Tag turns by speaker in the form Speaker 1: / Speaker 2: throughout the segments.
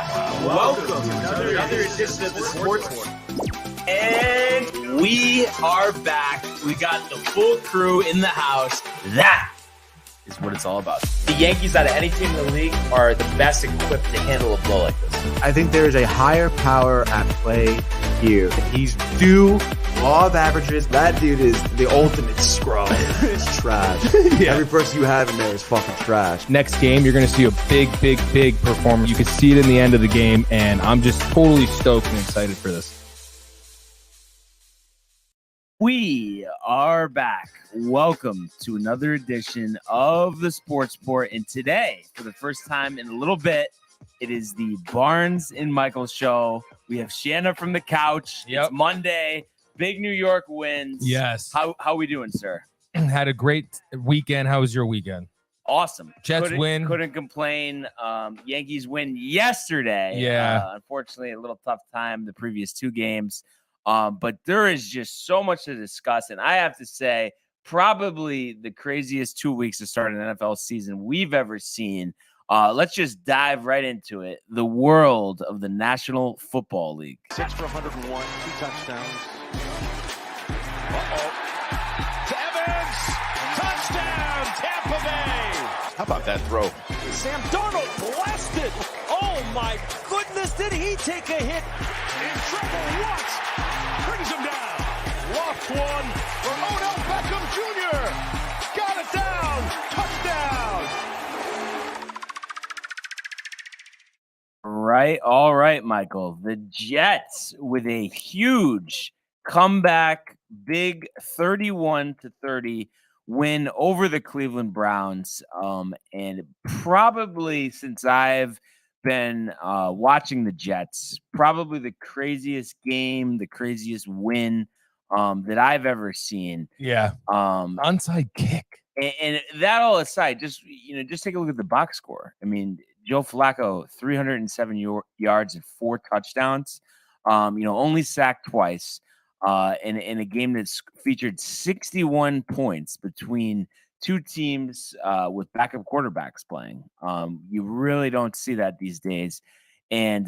Speaker 1: back. Welcome to another edition of the Sports Report. And we are back. We got the full crew in the house. That is what it's all about. The Yankees, out of any team in the league, are the best equipped to handle a blow like this.
Speaker 2: I think there is a higher power at play here. He's due law of averages. That dude is the ultimate scrub. It's trash. Yeah. Every person you have in there is fucking trash.
Speaker 3: Next game, you're going to see a big performance. You can see it in the end of the game, and I'm just totally stoked and excited for this.
Speaker 1: We are back. Welcome to another edition of the Sports Report. And today, for the first time in a little bit, it is the Barnes and Michael show. We have Shanna from the couch. Yep. It's Monday. Big New York wins.
Speaker 3: Yes.
Speaker 1: How we doing, sir?
Speaker 3: Had a great weekend. How was your weekend?
Speaker 1: Awesome.
Speaker 3: Jets win.
Speaker 1: Couldn't complain. Yankees win yesterday.
Speaker 3: Yeah.
Speaker 1: Unfortunately, a little tough time the previous two games. But there is just so much to discuss. And I have to say, probably the craziest 2 weeks to start an NFL season we've ever seen. Let's just dive right into it. The world of the National Football League.
Speaker 4: 6 for 101, 2 touchdowns. Uh-oh. To Evans. Touchdown, Tampa Bay. How about that throw? Sam Darnold blasted. Oh, my goodness. Did he take a hit? In trouble once. Brings him down. Lost one for Odell Beckham Jr. Got it down. Touchdown.
Speaker 1: Right. All right, Michael. The Jets with a huge comeback, big 31-30 win over the Cleveland Browns. And probably since I've been watching the Jets, probably the craziest game, the craziest win that I've ever seen.
Speaker 3: Yeah. Onside kick.
Speaker 1: And that all aside, just take a look at the box score. I mean, Joe Flacco, 307 yards and 4 touchdowns. Only sacked twice. In a game that's featured 61 points between two teams with backup quarterbacks playing. You really don't see that these days. And,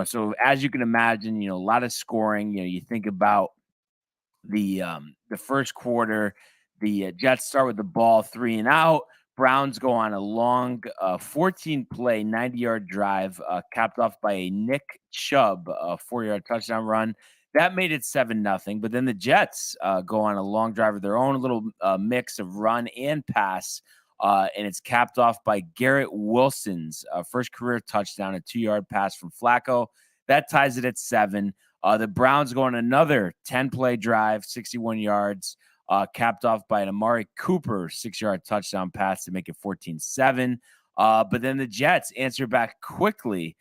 Speaker 1: so as you can imagine, a lot of scoring. You think about the first quarter, the Jets start with the ball 3 and out. Browns go on a long 14-play, 90-yard drive, capped off by a Nick Chubb 4-yard touchdown run. That made it 7-0. But then the Jets go on a long drive of their own, a little mix of run and pass, and it's capped off by Garrett Wilson's first career touchdown, a 2-yard pass from Flacco. That ties it at 7. The Browns go on another 10-play drive, 61 yards, capped off by an Amari Cooper 6-yard touchdown pass to make it 14-7. But then the Jets answer back quickly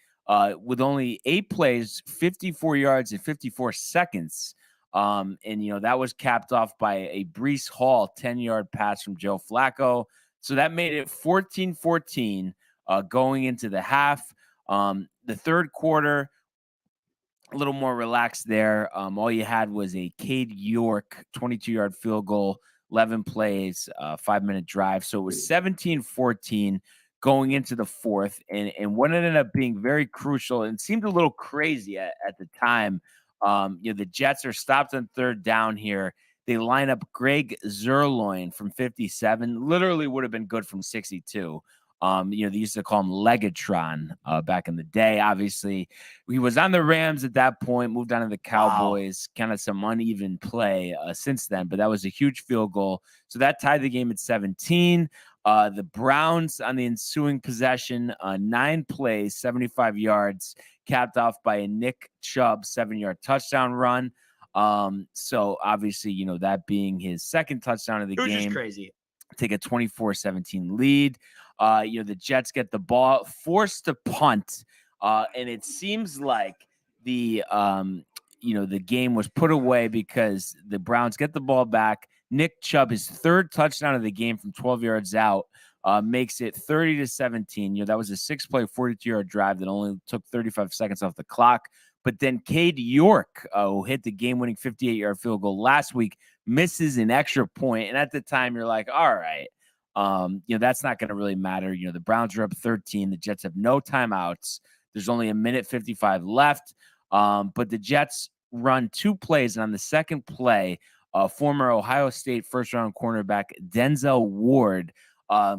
Speaker 1: with only 8 plays, 54 yards in 54 seconds. That was capped off by a Breece Hall 10-yard pass from Joe Flacco. So that made it 14-14 going into the half. The third quarter, a little more relaxed there. All you had was a Cade York 22-yard field goal, 11 plays, 5-minute drive. So it was 17-14 going into the fourth. And what ended up being very crucial and seemed a little crazy at the time, the Jets are stopped on third down here. They line up Greg Zerloin from 57, literally would have been good from 62. They used to call him Legatron back in the day. Obviously, he was on the Rams at that point, moved on to the Cowboys, kind of some uneven play since then, but that was a huge field goal. So that tied the game at 17. The Browns on the ensuing possession, 9 plays, 75 yards, capped off by a Nick Chubb 7-yard touchdown run. So obviously, that being his second touchdown of the game.
Speaker 2: Which is crazy.
Speaker 1: Take a 24-17 lead. The Jets get the ball, forced to punt, and it seems like the game was put away because the Browns get the ball back. Nick Chubb, his third touchdown of the game from 12 yards out, makes it 30-17. That was a 6-play, 42-yard drive that only took 35 seconds off the clock. But then Cade York, who hit the game-winning 58-yard field goal last week, misses an extra point. And at the time, you're like, all right, that's not going to really matter. The Browns are up 13. The Jets have no timeouts. There's only 1:55 left. But the Jets run 2 plays, and on the second play, former Ohio State first-round cornerback Denzel Ward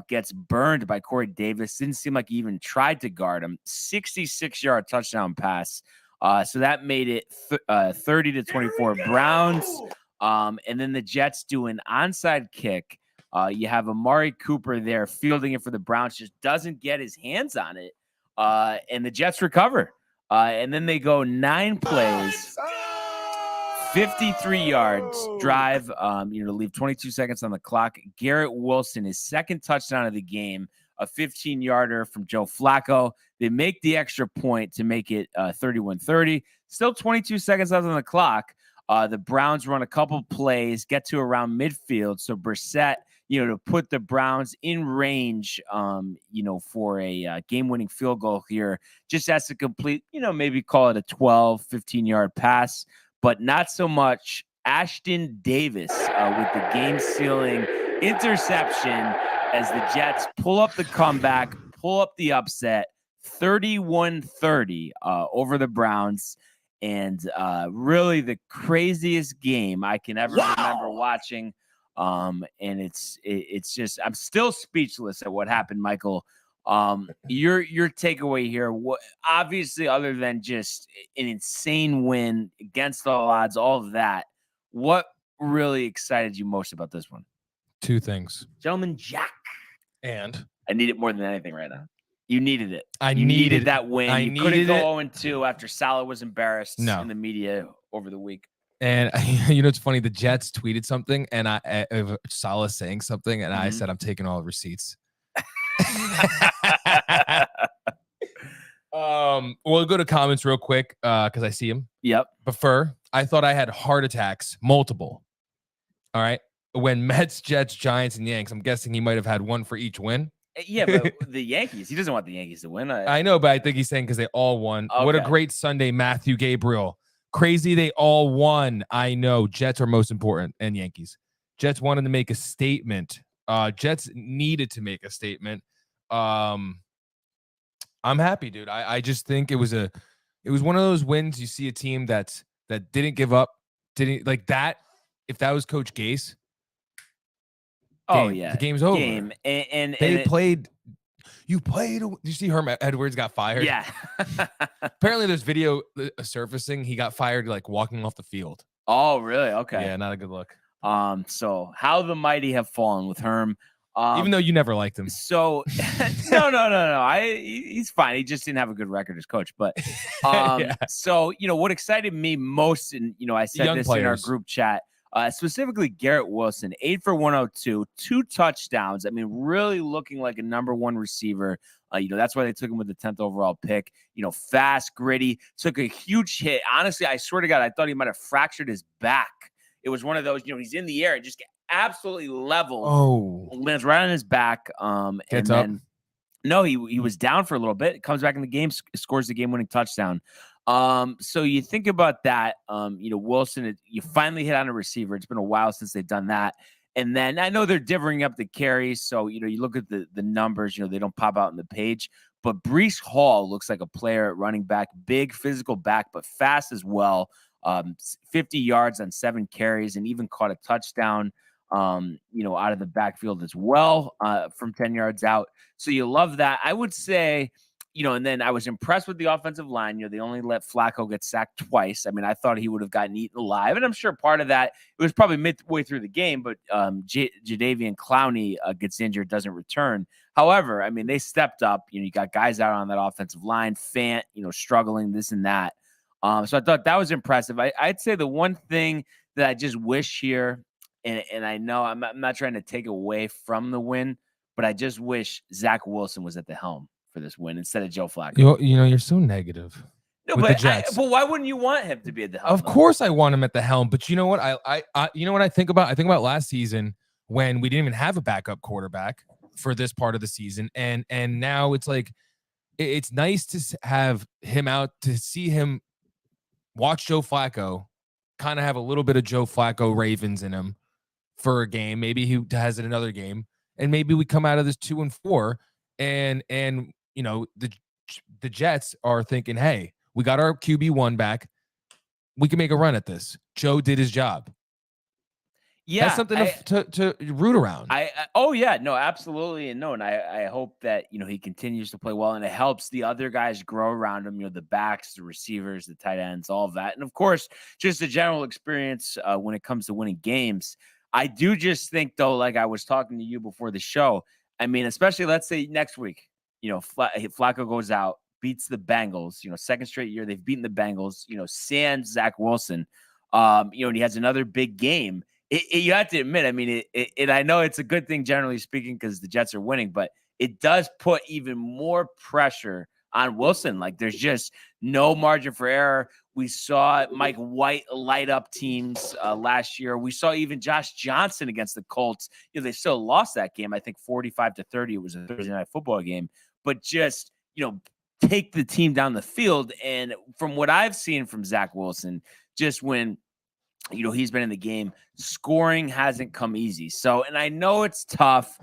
Speaker 1: gets burned by Corey Davis. Didn't seem like he even tried to guard him. 66-yard touchdown pass. So that made it 30-24 Browns. And then the Jets do an onside kick. You have Amari Cooper there fielding it for the Browns, just doesn't get his hands on it. And the Jets recover. And then they go 9 plays, 53 yards, drive, to leave 22 seconds on the clock. Garrett Wilson, his second touchdown of the game, a 15-yarder from Joe Flacco. They make the extra point to make it 31-30. Still 22 seconds left on the clock. The Browns run a couple plays, get to around midfield. So Brissett, to put the Browns in range, for a game-winning field goal here, just has to complete, maybe call it a 12, 15-yard pass, but not so much. Ashton Davis with the game-sealing interception as the Jets pull up the comeback, pull up the upset, 31-30 over the Browns. And really the craziest game I can ever remember watching. And it's just, I'm still speechless at what happened, Michael. Your takeaway here, what, obviously, other than just an insane win against all odds, all of that, what really excited you most about this one?
Speaker 3: 2 things.
Speaker 1: Gentleman Jack.
Speaker 3: And
Speaker 1: I need it more than anything right now. You needed it.
Speaker 3: You
Speaker 1: needed that win. You couldn't
Speaker 3: go
Speaker 1: 0-2 after Salah was embarrassed in the media over the week.
Speaker 3: And it's funny. The Jets tweeted something, and Salah saying something, and I said, "I'm taking all the receipts." We'll go to comments real quick because I see them.
Speaker 1: Yep.
Speaker 3: Before, I thought I had heart attacks, multiple. All right. When Mets, Jets, Giants, and Yanks, I'm guessing he might have had one for each win.
Speaker 1: Yeah, but the Yankees, he doesn't want the Yankees to win.
Speaker 3: I know, but I think he's saying because they all won.
Speaker 1: Okay.
Speaker 3: What a great Sunday, Matthew Gabriel. Crazy, they all won. I know. Jets are most important, and Yankees. Jets wanted to make a statement. Jets needed to make a statement. I'm happy, dude. I just think it was one of those wins. You see a team that didn't give up, didn't like that. If that was Coach Gase.
Speaker 1: Oh yeah,
Speaker 3: the game's over.
Speaker 1: And
Speaker 3: they played. You played. You see, Herm Edwards got fired.
Speaker 1: Yeah.
Speaker 3: Apparently, there's video surfacing. He got fired like walking off the fild.
Speaker 1: Oh, really? Okay.
Speaker 3: Yeah, not a good look.
Speaker 1: So how the mighty have fallen with Herm.
Speaker 3: Even though you never liked him.
Speaker 1: So no. He's fine. He just didn't have a good record as coach. But
Speaker 3: Yeah.
Speaker 1: So what excited me most, and I said this in our group chat. Specifically Garrett Wilson, 8 for 102, 2 touchdowns. I mean, really looking like a number 1 receiver. That's why they took him with the 10th overall pick. Fast, gritty, took a huge hit. Honestly, I swear to God, I thought he might have fractured his back. It was one of those, he's in the air and just get absolutely leveled.
Speaker 3: Oh,
Speaker 1: lands right on his back.
Speaker 3: Gets
Speaker 1: up. No, he was down for a little bit. Comes back in the game, scores the game-winning touchdown. So you think about that, Wilson, you finally hit on a receiver. It's been a while since they've done that. And then I know they're divvying up the carries. So, you look at the numbers, they don't pop out on the page, but Breece Hall looks like a player at running back, big physical back, but fast as well. 50 yards on 7 carries and even caught a touchdown, out of the backfield as well, from 10 yards out. So you love that. I would say, and then I was impressed with the offensive line. They only let Flacco get sacked twice. I mean, I thought he would have gotten eaten alive. And I'm sure part of that, it was probably midway through the game, but Jadeveon Clowney gets injured, doesn't return. However, I mean, they stepped up. You got guys out on that offensive line, Fant, struggling, this and that. So I thought that was impressive. I'd say the one thing that I just wish here, and I know I'm not trying to take away from the win, but I just wish Zach Wilson was at the helm for this win instead of Joe Flacco.
Speaker 3: You're so negative.
Speaker 1: No,
Speaker 3: with
Speaker 1: but
Speaker 3: the Jets.
Speaker 1: But why wouldn't you want him to be at the helm?
Speaker 3: Of course, I want him at the helm. But you know what? You know what I think about? I think about last season when we didn't even have a backup quarterback for this part of the season, and now it's like it's nice to have him out, to see him watch Joe Flacco, kind of have a little bit of Joe Flacco Ravens in him for a game. Maybe he has it another game, and maybe we come out of this 2-4, and the the Jets are thinking, hey, we got our QB1 back. We can make a run at this. Joe did his job.
Speaker 1: Yeah,
Speaker 3: that's something to root around.
Speaker 1: Oh yeah, no, absolutely, and I hope that he continues to play well, and it helps the other guys grow around him. The backs, the receivers, the tight ends, all of that, and of course, just the general experience when it comes to winning games. I do just think though, like I was talking to you before the show. I mean, especially let's say next week, Flacco goes out, beats the Bengals. Second straight year they've beaten the Bengals. Sans Zach Wilson. And he has another big game. You have to admit, I mean, I know it's a good thing, generally speaking, because the Jets are winning, but it does put even more pressure on Wilson. Like, there's just no margin for error. We saw Mike White light up teams last year. We saw even Josh Johnson against the Colts. They still lost that game, I think 45-30. It was a Thursday night football game, but just, take the team down the field. And from what I've seen from Zach Wilson, just when he's been in the game, scoring hasn't come easy. So, and I know it's tough.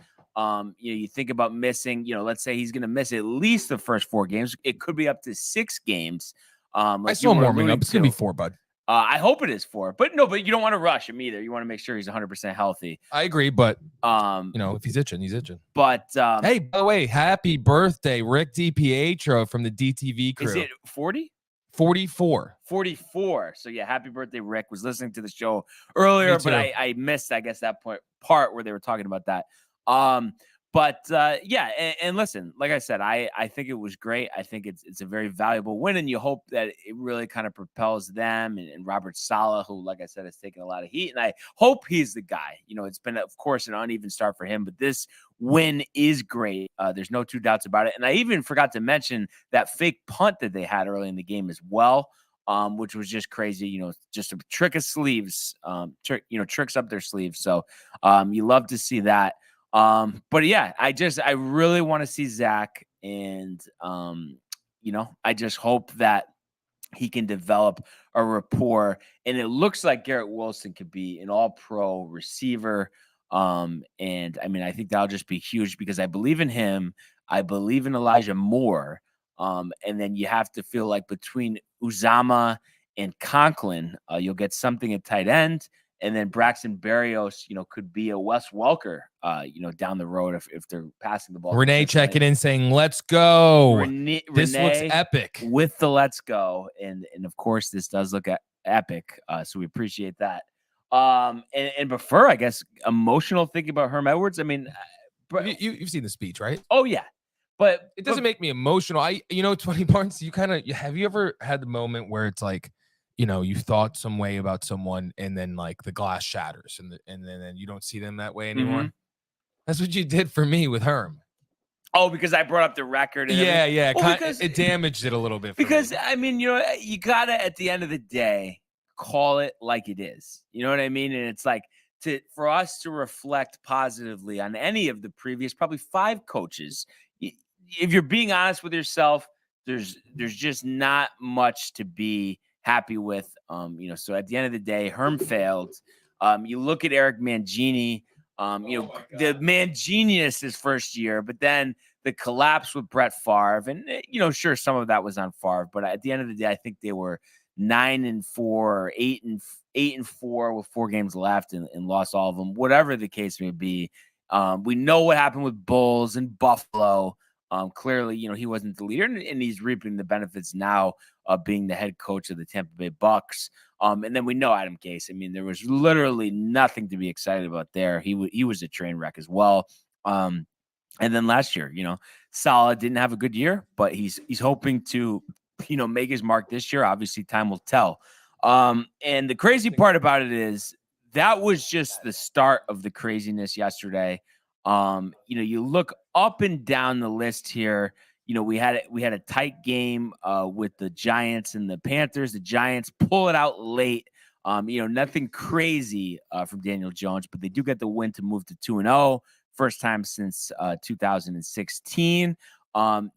Speaker 1: You think about missing, let's say he's going to miss at least the first 4 games. It could be up to 6 games.
Speaker 3: I saw him warming up. It's going to be 4, bud.
Speaker 1: I hope it is 4, but you don't want to rush him either. You want to make sure he's 100% healthy.
Speaker 3: I agree, but if he's itching, he's itching.
Speaker 1: But
Speaker 3: hey, by the way, happy birthday, Rick DiPietro from the DTV crew.
Speaker 1: Is it 40?
Speaker 3: 44.
Speaker 1: So yeah, happy birthday, Rick. Was listening to the show earlier, but I missed, I guess, that part where they were talking about that. Yeah, and listen, like I said, I think it was great. I think it's a very valuable win, and you hope that it really kind of propels them and Robert Saleh, who, like I said, has taken a lot of heat, and I hope he's the guy. It's been, of course, an uneven start for him, but this win is great. There's no 2 doubts about it. And I even forgot to mention that fake punt that they had early in the game as well, which was just crazy. Just a trick of sleeves, tricks up their sleeves. So you love to see that. But yeah, I really want to see Zach, and I just hope that he can develop a rapport, and it looks like Garrett Wilson could be an all-pro receiver. And I mean, I think that'll just be huge because I believe in him. I believe in Elijah Moore. And then you have to feel like between Uzama and Conklin, you'll get something at tight end. And then Braxton Berrios, could be a Wes Welker, down the road if they're passing the ball.
Speaker 3: Renee checking in saying, let's go. This looks epic.
Speaker 1: With the let's go. And of course, this does look epic. So we appreciate that. And prefer, I guess, emotional thinking about Herm Edwards. I mean,
Speaker 3: you've seen the speech, right?
Speaker 1: Oh, yeah. But
Speaker 3: it doesn't make me emotional. It's funny, Barnes. Have you ever had the moment where it's like, you thought some way about someone and then like the glass shatters and then you don't see them that way anymore? Mm-hmm. That's what you did for me with Herm.
Speaker 1: Oh, because I brought up the record. And
Speaker 3: yeah. Well, it damaged it a little bit.
Speaker 1: Because, I mean, you got to, at the end of the day, call it like it is. You know what I mean? And it's like for us to reflect positively on any of the previous, probably 5 coaches. If you're being honest with yourself, there's just not much to be happy with. So at the end of the day, Herm failed. You look at Eric Mangini, the man genius his first year, but then the collapse with Brett Favre, and sure, some of that was on Favre, but at the end of the day, I think they were 9-4 or 8-4 with 4 games left and lost all of them, whatever the case may be. We know what happened with Bulls and Buffalo. Clearly, he wasn't the leader, and he's reaping the benefits now of being the head coach of the Tampa Bay Bucks. And then we know Adam Gase. I mean, there was literally nothing to be excited about there. He was a train wreck as well. And then last year, Saleh didn't have a good year, but he's hoping to, make his mark this year. Obviously, time will tell. And the crazy part about it is that was just the start of the craziness yesterday. You look up and down the list here. We had a tight game with the Giants and the Panthers. The Giants pull it out late. Nothing crazy from Daniel Jones, but they do get the win to move to 2-0, first time since 2016.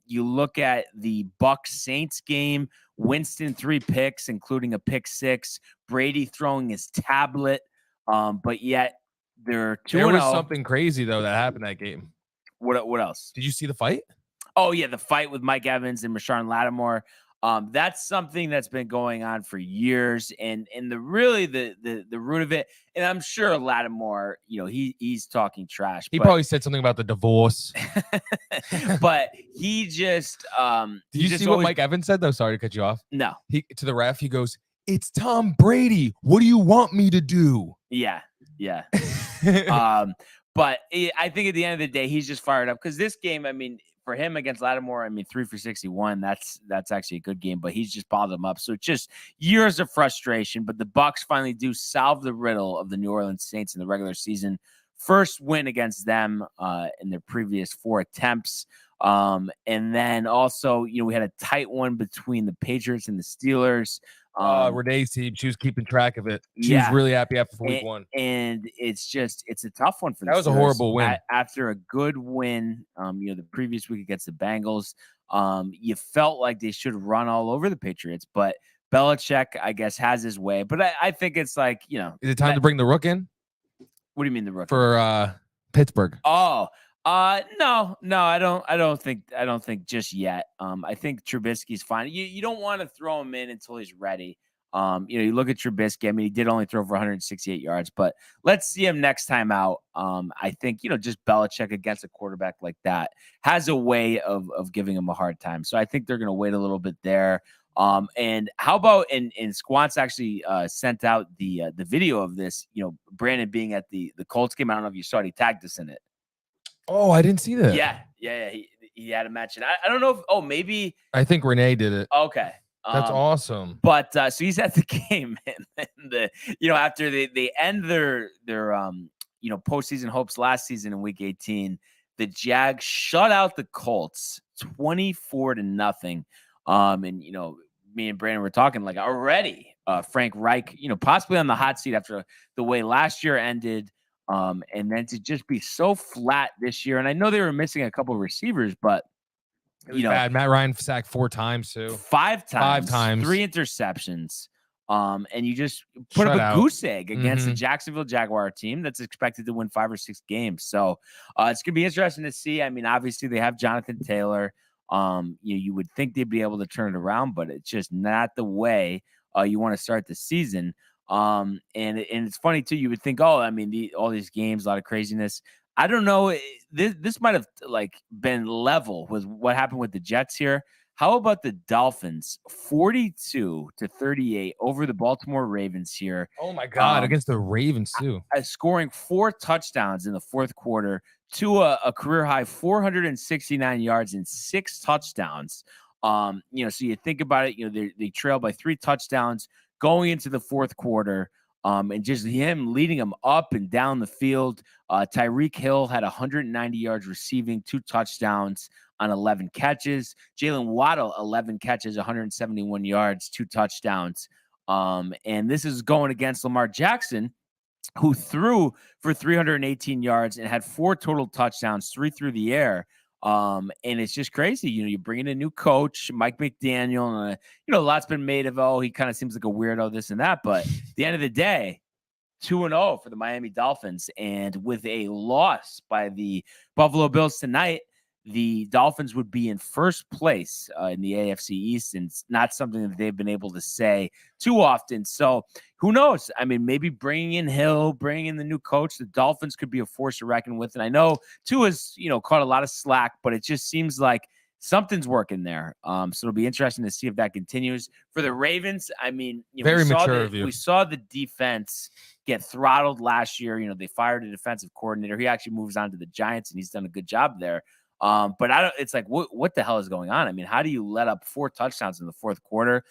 Speaker 1: You look at the Bucs Saints game. Winston 3 picks, including a pick 6. Brady throwing his tablet, but yet they're 2-0.
Speaker 3: There was something crazy though that happened that game.
Speaker 1: What else?
Speaker 3: Did you see the fight?
Speaker 1: Oh yeah, the fight with Mike Evans and Marshawn Lattimore. That's something that's been going on for years, and the root of it. And I'm sure Lattimore, he's talking trash.
Speaker 3: He
Speaker 1: but,
Speaker 3: probably said something about the divorce.
Speaker 1: but he just
Speaker 3: Did you see what Mike Evans said though? Sorry to cut you off.
Speaker 1: No.
Speaker 3: He to the ref, he goes, "It's Tom Brady. What do you want me to do?"
Speaker 1: Yeah. But I think at the end of the day, he's just fired up because this game, I mean, for him against Lattimore, I mean, 3 for 61, that's actually a good game, but he's just bottled him up. So it's just years of frustration, but the Bucs finally do solve the riddle of the New Orleans Saints in the regular season. First win against them in their previous 4 attempts. And then also, we had a tight one between the Patriots and the Steelers.
Speaker 3: Renee's team, she was keeping track of it. She was
Speaker 1: Yeah.
Speaker 3: really happy after week 1.
Speaker 1: And it's a tough one for the
Speaker 3: That was a
Speaker 1: Steelers.
Speaker 3: horrible win.
Speaker 1: After a good win, the previous week against the Bengals, you felt like they should run all over the Patriots, but Belichick, I guess, has his way. But I think it's like,
Speaker 3: Is it time to bring the Rook in?
Speaker 1: What do you mean the Rook?
Speaker 3: For Pittsburgh.
Speaker 1: Oh, no, I don't think just yet. I think Trubisky's fine. You don't want to throw him in until he's ready. You look at Trubisky. I mean, he did only throw for 168 yards, but let's see him next time out. I think, just Belichick against a quarterback like that has a way of giving him a hard time. So I think they're going to wait a little bit there. And how about and Squant's actually sent out the video of this, Brandon being at the Colts game. I don't know if you saw it. He tagged us in it.
Speaker 3: Oh, I didn't see that.
Speaker 1: Yeah. He had to mention. I don't know if
Speaker 3: maybe I think Renee did it.
Speaker 1: Okay.
Speaker 3: That's awesome.
Speaker 1: But so he's at the game, and after they end their postseason hopes last season in Week 18, the Jags shut out the Colts 24-0. And me and Brandon were talking like already. Frank Reich, possibly on the hot seat after the way last year ended. And then to just be so flat this year, and I know they were missing a couple of receivers, but
Speaker 3: bad. Matt Ryan sacked 4 times too.
Speaker 1: 5 times,
Speaker 3: 3
Speaker 1: interceptions. And you just put up a goose egg against the Jacksonville Jaguar team that's expected to win 5 or 6 games. So it's gonna be interesting to see. I mean, obviously they have Jonathan Taylor. You would think they'd be able to turn it around, but it's just not the way you want to start the season. And it's funny too. You would think, all these games, a lot of craziness. I don't know. This might have been level with what happened with the Jets here. How about the Dolphins, 42-38 over the Baltimore Ravens here?
Speaker 3: Oh my God, against the Ravens too.
Speaker 1: Scoring 4 touchdowns in the fourth quarter to a career high 469 yards and 6 touchdowns. So you think about it, they trail by 3 touchdowns going into the fourth quarter. And just him leading them up and down the field. Tyreek Hill had 190 yards receiving, 2 touchdowns on 11 catches. Jalen Waddle, 11 catches, 171 yards, 2 touchdowns. And this is going against Lamar Jackson, who threw for 318 yards and had 4 total touchdowns, 3 through the air. And it's just crazy. You bring in a new coach, Mike McDaniel, and a lot's been made of, he kind of seems like a weirdo, this and that. But at the end of the day, 2-0 for the Miami Dolphins. And with a loss by the Buffalo Bills tonight, the Dolphins would be in first place in the AFC East, and it's not something that they've been able to say too often. So who knows? I mean, maybe bringing in Hill, bringing in the new coach, the Dolphins could be a force to reckon with. And I know Tua's, caught a lot of slack, but it just seems like something's working there. So it'll be interesting to see if that continues. For the Ravens, I mean,
Speaker 3: very mature of you.
Speaker 1: We saw the defense get throttled last year. They fired a defensive coordinator. He actually moves on to the Giants, and he's done a good job there. But it's like, what the hell is going on? I mean, how do you let up 4 touchdowns in the fourth quarter?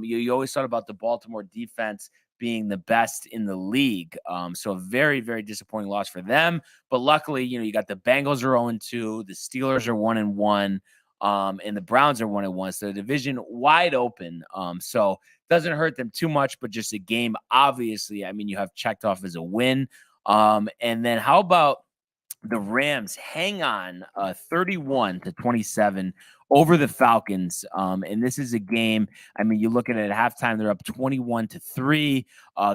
Speaker 1: You always thought about the Baltimore defense being the best in the league. So a very, very disappointing loss for them. But luckily, you got the Bengals are 0-2, the Steelers are 1-1, and the Browns are 1-1. So the division wide open. So doesn't hurt them too much, but just a game, obviously, I mean, you have checked off as a win. And then how about the Rams hang on 31-27 over the Falcons. And this is a game, I mean, you look at it at halftime, they're up 21-3.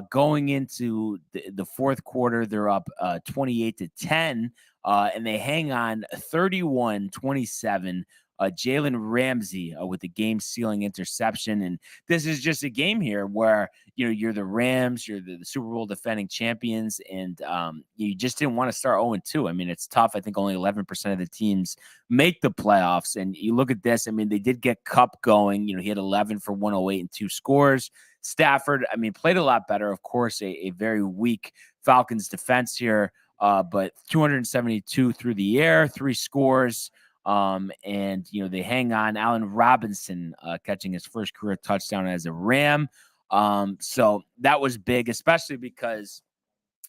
Speaker 1: Going into the fourth quarter, they're up 28-10. And they hang on 31-27 Jalen Ramsey with the game-sealing interception. And this is just a game here where, you're the Rams, you're the Super Bowl defending champions, and you just didn't want to start 0-2. I mean, it's tough. I think only 11% of the teams make the playoffs. And you look at this, I mean, they did get Kupp going. He had 11 for 108 and 2 scores. Stafford, I mean, played a lot better. Of course, a very weak Falcons defense here, but 272 through the air, 3 scores. And they hang on. Allen Robinson catching his first career touchdown as a Ram. So that was big, especially because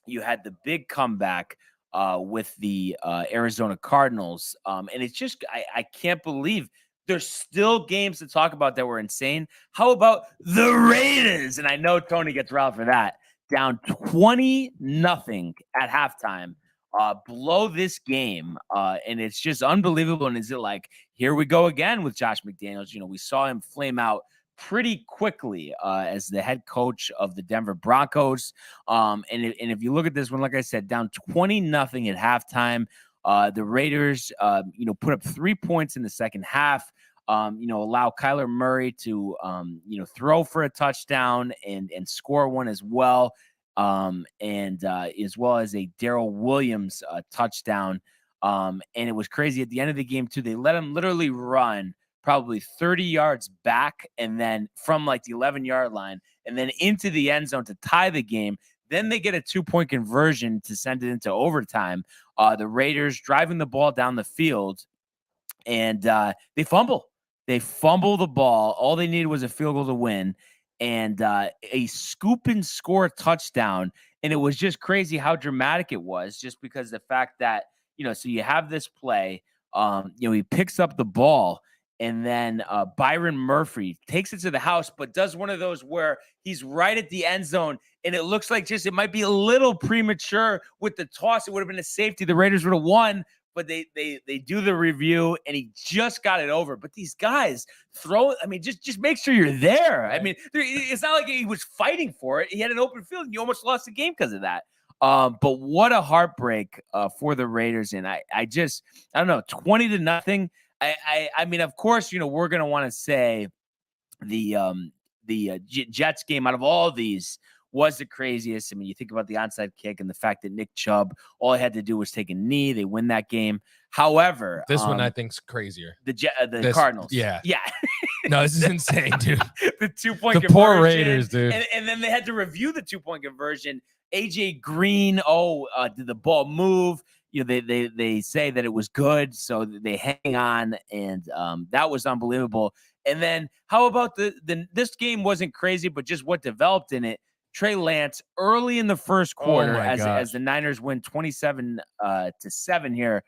Speaker 1: you had the big comeback with the Arizona Cardinals. And it's just, I can't believe there's still games to talk about that were insane. How about the Raiders? And I know Tony gets riled for that. Down 20-0 at halftime. Blow this game, and it's just unbelievable. And is it like, here we go again with Josh McDaniels? We saw him flame out pretty quickly as the head coach of the Denver Broncos. And if you look at this one, like I said, down 20-0 at halftime, the Raiders, put up 3 points in the second half. Allow Kyler Murray to, throw for a touchdown and score one as well. As well as a Darrell Williams touchdown. And it was crazy at the end of the game too. They let him literally run probably 30 yards back and then from like the 11-yard line and then into the end zone to tie the game. Then they get a 2-point conversion to send it into overtime. The Raiders driving the ball down the field and they fumble. They fumble the ball. All they needed was a field goal to win. And a scoop and score touchdown. And it was just crazy how dramatic it was, just because the fact that, so you have this play, he picks up the ball and then Byron Murphy takes it to the house, but does one of those where he's right at the end zone. And it looks like it might be a little premature with the toss. It would have been a safety. The Raiders would have won. But they do the review and he just got it over. But these guys just make sure you're there. Right. I mean, it's not like he was fighting for it. He had an open field and you almost lost the game because of that. But what a heartbreak for the Raiders. And I don't know, 20-0. I mean, of course, we're going to want to say the Jets game out of all these was the craziest. I mean, you think about the onside kick and the fact that Nick Chubb, all he had to do was take a knee. They win that game. However,
Speaker 3: this one I think's crazier.
Speaker 1: The Cardinals.
Speaker 3: Yeah.
Speaker 1: No,
Speaker 3: this is insane, dude.
Speaker 1: The 2-point conversion.
Speaker 3: Poor Raiders, dude.
Speaker 1: And then they had to review the 2-point conversion. AJ Green, did the ball move? They say that it was good, so they hang on, and that was unbelievable. And then how about this game wasn't crazy, but just what developed in it. Trey Lance early in the first quarter as the Niners win 27-7 here,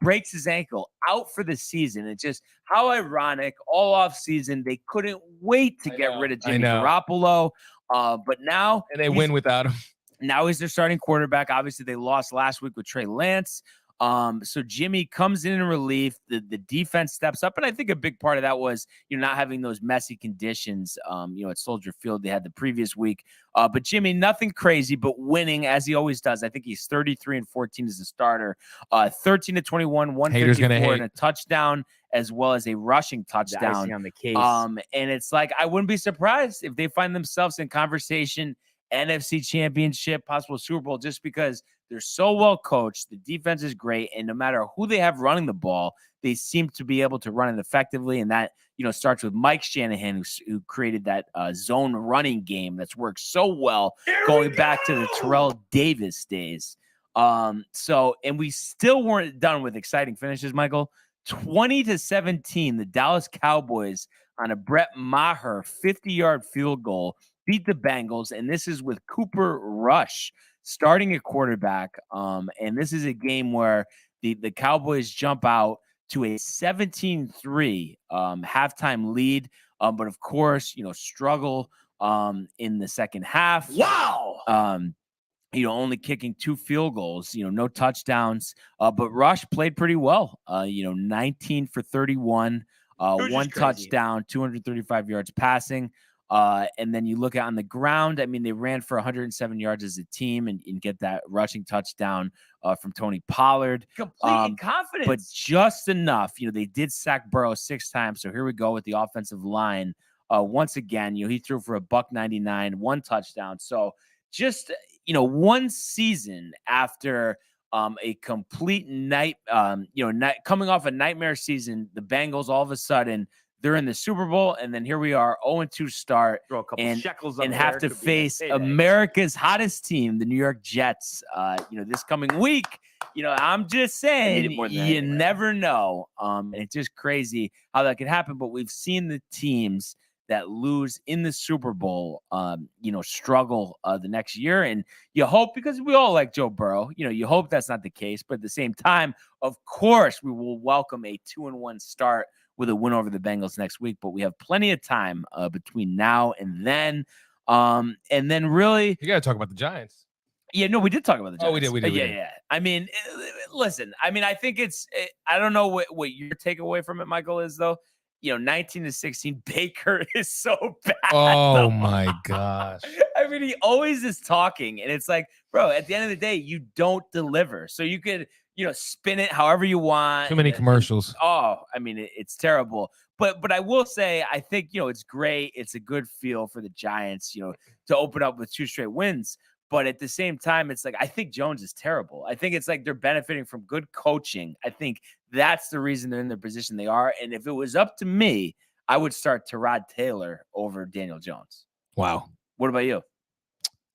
Speaker 1: breaks his ankle, out for the season. It's just how ironic. All off season, they couldn't wait to get rid of Jimmy Garoppolo. But now
Speaker 3: they win without him.
Speaker 1: Now he's their starting quarterback. Obviously, they lost last week with Trey Lance. So Jimmy comes in relief. The defense steps up. And I think a big part of that was, not having those messy conditions, at Soldier Field they had the previous week. But Jimmy, nothing crazy, but winning as he always does. I think he's 33-14 as a starter, 13-21, 154 and a touchdown, as well as a rushing touchdown
Speaker 2: on the case.
Speaker 1: And it's like, I wouldn't be surprised if they find themselves in conversation, NFC Championship, possible Super Bowl, just because they're so well coached. The defense is great. And no matter who they have running the ball, they seem to be able to run it effectively. And that, starts with Mike Shanahan, who created that zone running game that's worked so well going back to the Terrell Davis days. And we still weren't done with exciting finishes, Michael. 20-17, the Dallas Cowboys on a Brett Maher 50-yard field goal beat the Bengals, and this is with Cooper Rush starting at quarterback. And this is a game where the Cowboys jump out to a 17-3 halftime lead. But of course, struggle in the second half. Wow. Only kicking 2 field goals, no touchdowns. But Rush played pretty well. 19 for 31, 1 touchdown, 235 yards passing. And then you look at on the ground, I mean, they ran for 107 yards as a team and get that rushing touchdown from Tony Pollard.
Speaker 5: Complete confidence.
Speaker 1: But just enough. They did sack Burrow 6 times. So here we go with the offensive line. Once again, he threw for $199, 1 touchdown. So just, one season after a complete night, coming off a nightmare season, the Bengals all of a sudden they're in the Super Bowl, and then here we are, 0-2 start,
Speaker 5: Throw a couple shekels up
Speaker 1: and
Speaker 5: there,
Speaker 1: have to
Speaker 5: could be a
Speaker 1: face
Speaker 5: payday.
Speaker 1: America's hottest team, the New York Jets. This coming week. I'm just saying, you never know. And it's just crazy how that could happen. But we've seen the teams that lose in the Super Bowl, struggle the next year. And you hope, because we all like Joe Burrow, you hope that's not the case. But at the same time, of course, we will welcome a 2-1 start with a win over the Bengals next week. But we have plenty of time between now and then. And then really,
Speaker 3: you got to talk about the Giants.
Speaker 1: Yeah, no, we did talk about the Giants.
Speaker 3: Oh, we did. We did.
Speaker 1: Yeah. I mean, listen, I think I don't know what your takeaway from it, Michael, is, though. 19-16, Baker is so bad.
Speaker 3: Oh, my gosh.
Speaker 1: I mean, he always is talking, and it's like, bro, at the end of the day, you don't deliver. So you could, spin it however you want.
Speaker 3: Too many commercials.
Speaker 1: It's terrible. But I will say, I think, it's great. It's a good feel for the Giants, to open up with 2 straight wins. But at the same time, it's like, I think Jones is terrible. I think it's like they're benefiting from good coaching. I think that's the reason they're in the position they are. And if it was up to me, I would start Tyrod Taylor over Daniel Jones.
Speaker 3: Wow.
Speaker 1: What about you?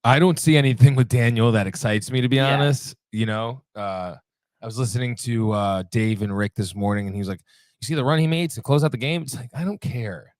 Speaker 3: I don't see anything with Daniel that excites me, to be honest. I was listening to Dave and Rick this morning, and he was like, you see the run he made to close out the game? It's like, I don't care.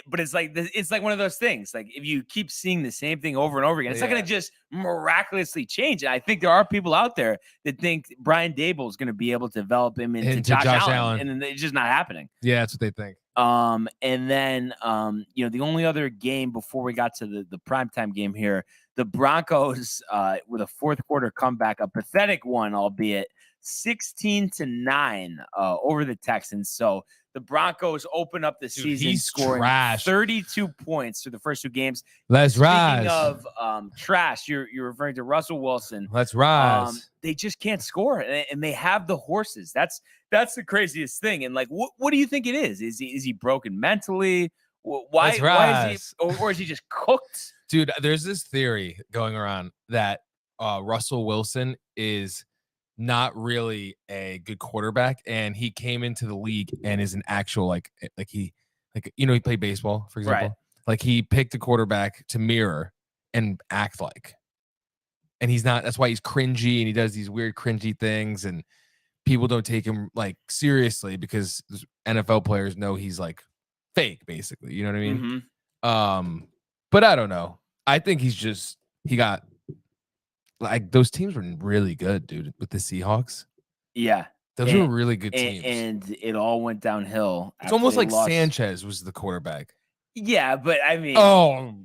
Speaker 1: But it's like one of those things. Like, if you keep seeing the same thing over and over again, it's not going to just miraculously change. And I think there are people out there that think Brian Dable is going to be able to develop him into Josh Allen, and it's just not happening.
Speaker 3: Yeah, that's what they think.
Speaker 1: And then the only other game before we got to the primetime game here, the Broncos with a 4th quarter comeback, a pathetic one, albeit 16-9 over the Texans. So the Broncos open up the season scoring 32 points through the first 2 games.
Speaker 3: Let's rise.
Speaker 1: Speaking of trash, you're referring to Russell Wilson.
Speaker 3: Let's rise.
Speaker 1: They just can't score, and they have the horses. That's the craziest thing. And like, what do you think it is? Is he broken mentally? Why is he, or is he just cooked?
Speaker 3: Dude, there's this theory going around that Russell Wilson is not really a good quarterback, and he came into the league and is an actual he played baseball, for example.
Speaker 1: Right.
Speaker 3: Like, he picked a quarterback to mirror and act like, and he's not. That's why he's cringy, and he does these weird cringy things, and people don't take him like seriously because NFL players know he's like fake, basically. You know what I mean?
Speaker 1: Mm-hmm.
Speaker 3: But I don't know. I think he got. Like, those teams were really good, dude, with the Seahawks.
Speaker 1: Yeah.
Speaker 3: Those were really good teams.
Speaker 1: And it all went downhill.
Speaker 3: It's almost like Sanchez was the quarterback.
Speaker 1: Yeah, but I mean.
Speaker 3: Oh.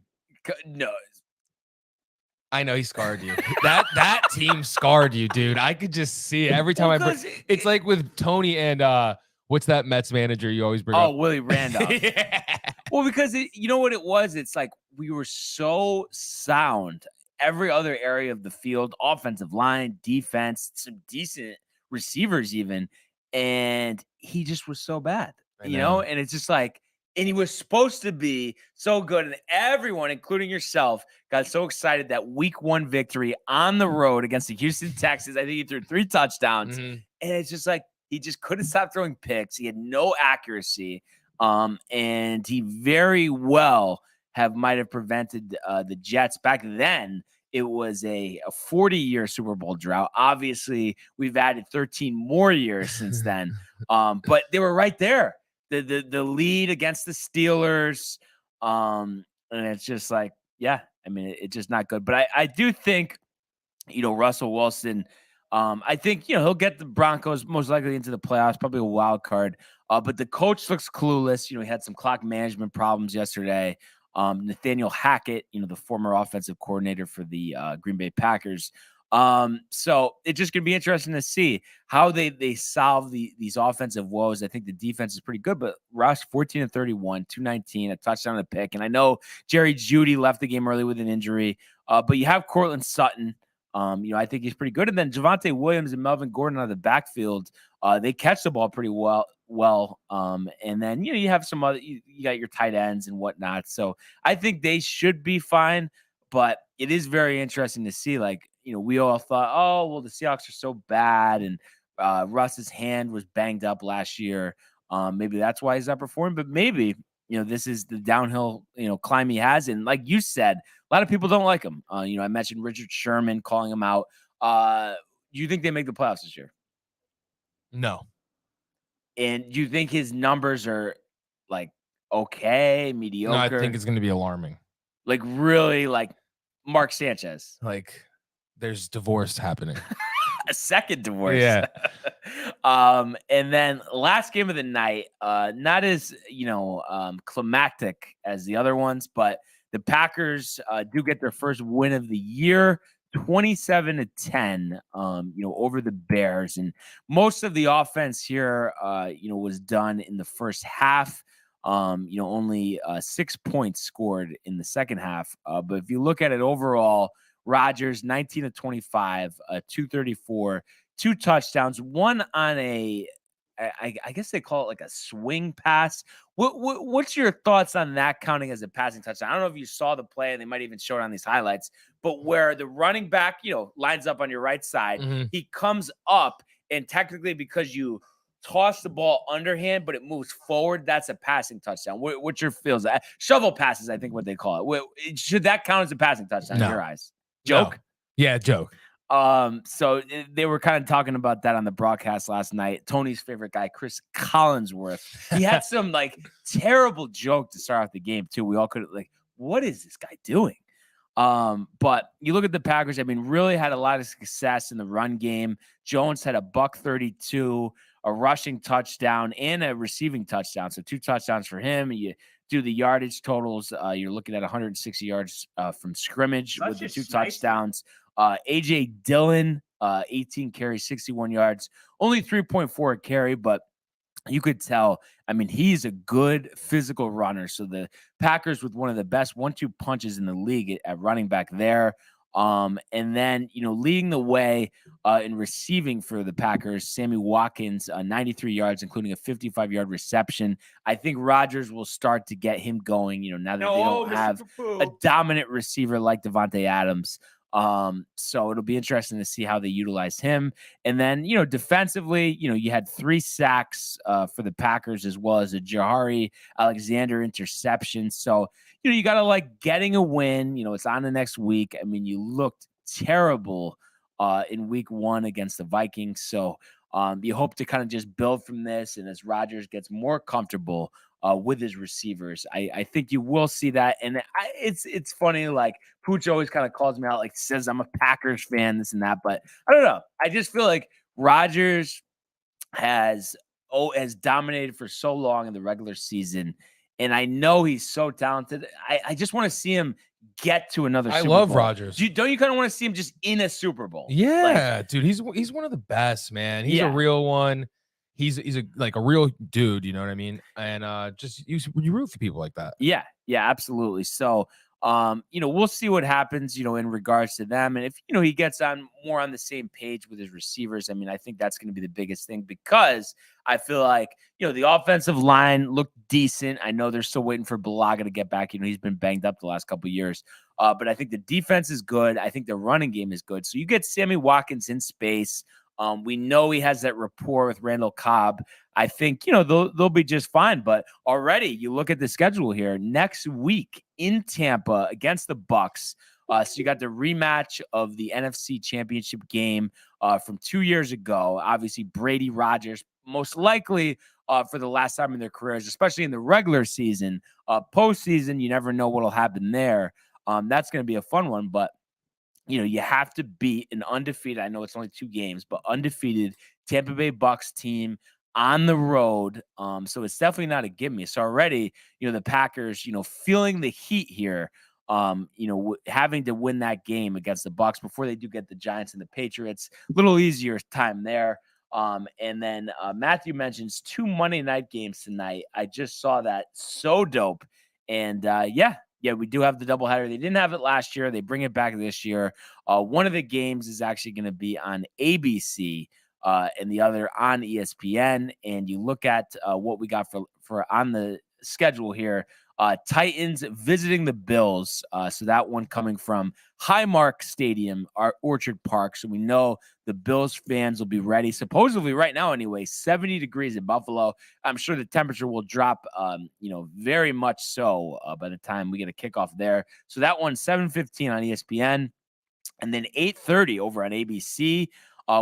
Speaker 1: No.
Speaker 3: I know he scarred you. that team scarred you, dude. I could just see it every time it's like with Tony and what's that Mets manager you always bring up?
Speaker 1: Oh, Willie Randolph.
Speaker 3: Yeah.
Speaker 1: Well, because you know what it was? It's like we were so sound. Every other area of the field, offensive line, defense, some decent receivers even, and he just was so bad, and it's just like, and he was supposed to be so good, and everyone, including yourself, got so excited that week 1 victory on the road against the Houston Texans. I think he threw 3 touchdowns, and it's just like, he just couldn't stop throwing picks. He had no accuracy, and he very well might have prevented the Jets. Back then, it was a 40-year Super Bowl drought. Obviously, we've added 13 more years since then. But they were right there. The lead against the Steelers. And it's just like, yeah, I mean, it's just not good. But I do think, Russell Wilson, I think, he'll get the Broncos most likely into the playoffs, probably a wild card. But the coach looks clueless. He had some clock management problems yesterday. Nathaniel Hackett, the former offensive coordinator for the Green Bay Packers, So it's just gonna be interesting to see how they solve these offensive woes. I think the defense is pretty good, but Russ 14 and 31, 219, a touchdown, and a pick. And I know Jerry Jeudy left the game early with an injury, but you have Cortland Sutton. I think he's pretty good. And then Javonte Williams and Melvin Gordon out of the backfield, they catch the ball pretty well. And then you have some other you got your tight ends and whatnot. So I think they should be fine. But it is very interesting to see, like, we all thought, oh, well, the Seahawks are so bad, and Russ's hand was banged up last year. Maybe that's why he's not performing, but maybe, this is the downhill, climb he has. And like you said, a lot of people don't like him. I mentioned Richard Sherman calling him out. Do you think they make the playoffs this year?
Speaker 3: No.
Speaker 1: And do you think his numbers are like okay, mediocre?
Speaker 3: No, I think it's going to be alarming.
Speaker 1: Like really, like Mark Sanchez.
Speaker 3: Like there's divorce happening.
Speaker 1: A second divorce.
Speaker 3: Yeah.
Speaker 1: And then last game of the night, not as climactic as the other ones, but the Packers do get their first win of the year, 27-10, over the Bears. And most of the offense here, was done in the first half. Only 6 points scored in the second half. But if you look at it overall, Rodgers 19 of 25, 234, 2 touchdowns, one on I guess they call it like a swing pass. What's your thoughts on that counting as a passing touchdown? I don't know if you saw the play, and they might even show it on these highlights, but where the running back, lines up on your right side, he comes up, and technically because you toss the ball underhand, but it moves forward, that's a passing touchdown. What's your feels? Shovel passes, I think what they call it. Should that count as a passing touchdown in your eyes? Joke?
Speaker 3: No. Yeah, joke.
Speaker 1: So they were kind of talking about that on the broadcast last night. Tony's favorite guy, Chris Collinsworth, he had some like terrible joke to start off the game too. We all could what is this guy doing? But you look at the Packers, really had a lot of success in the run game. Jones had a $132, a rushing touchdown, and a receiving touchdown. So 2 touchdowns for him. You do the yardage totals. You're looking at 160 yards from scrimmage with the 2 touchdowns. A.J. Dillon, 18 carries, 61 yards, only 3.4 a carry, but you could tell, he's a good physical runner. So the Packers with one of the best 1-2 punches in the league at running back there. And then, leading the way in receiving for the Packers, Sammy Watkins, 93 yards, including a 55-yard reception. I think Rodgers will start to get him going, now that they don't have a dominant receiver like Devontae Adams. So it'll be interesting to see how they utilize him. And then, defensively, you had 3 sacks for the Packers, as well as a Jahari Alexander interception. So, you got to like getting a win. It's on the next week. You looked terrible in week 1 against the Vikings. So you hope to kind of just build from this. And as Rodgers gets more comfortable with his receivers, I think you will see that. And it's funny, like Pooch always kind of calls me out, like says I'm a Packers fan, this and that, but I don't know. I just feel like Rodgers has dominated for so long in the regular season, and I know he's so talented. I just want to see him get to another Super
Speaker 3: love
Speaker 1: Bowl.
Speaker 3: Rodgers.
Speaker 1: Don't you kind of want to see him just in a Super Bowl?
Speaker 3: Yeah, dude, he's one of the best, man. He's a real one. He's a real dude, you know what I mean? And just you root for people like that.
Speaker 1: Yeah, absolutely. So we'll see what happens, in regards to them. And if, he gets on more on the same page with his receivers, I think that's going to be the biggest thing, because I feel like, the offensive line looked decent. I know they're still waiting for Balaga to get back. He's been banged up the last couple of years. But I think the defense is good. I think the running game is good. So you get Sammy Watkins in space. We know he has that rapport with Randall Cobb. I think, they'll be just fine. But already you look at the schedule here next week in Tampa against the Bucks. So you got the rematch of the NFC Championship game from 2 years ago. Obviously, Brady, Rodgers, most likely for the last time in their careers, especially in the regular season. Postseason, you never know what'll happen there. That's going to be a fun one. But you have to beat an undefeated, I know it's only 2 games, but undefeated Tampa Bay Bucks team on the road. So it's definitely not a gimme. So already, the Packers, feeling the heat here. having to win that game against the Bucks before they do get the Giants and the Patriots. A little easier time there. And then Matthew mentions 2 Monday night games tonight. I just saw that. So dope. And yeah, we do have the doubleheader. They didn't have it last year. They bring it back this year. One of the games is actually going to be on ABC and the other on ESPN. And you look at what we got for on the schedule here. Titans visiting the Bills. So that one coming from Highmark Stadium, Orchard Park. So we know the Bills fans will be ready. Supposedly right now anyway, 70 degrees in Buffalo. I'm sure the temperature will drop, very much so by the time we get a kickoff there. So that one, 7:15 on ESPN. And then 8:30 over on ABC.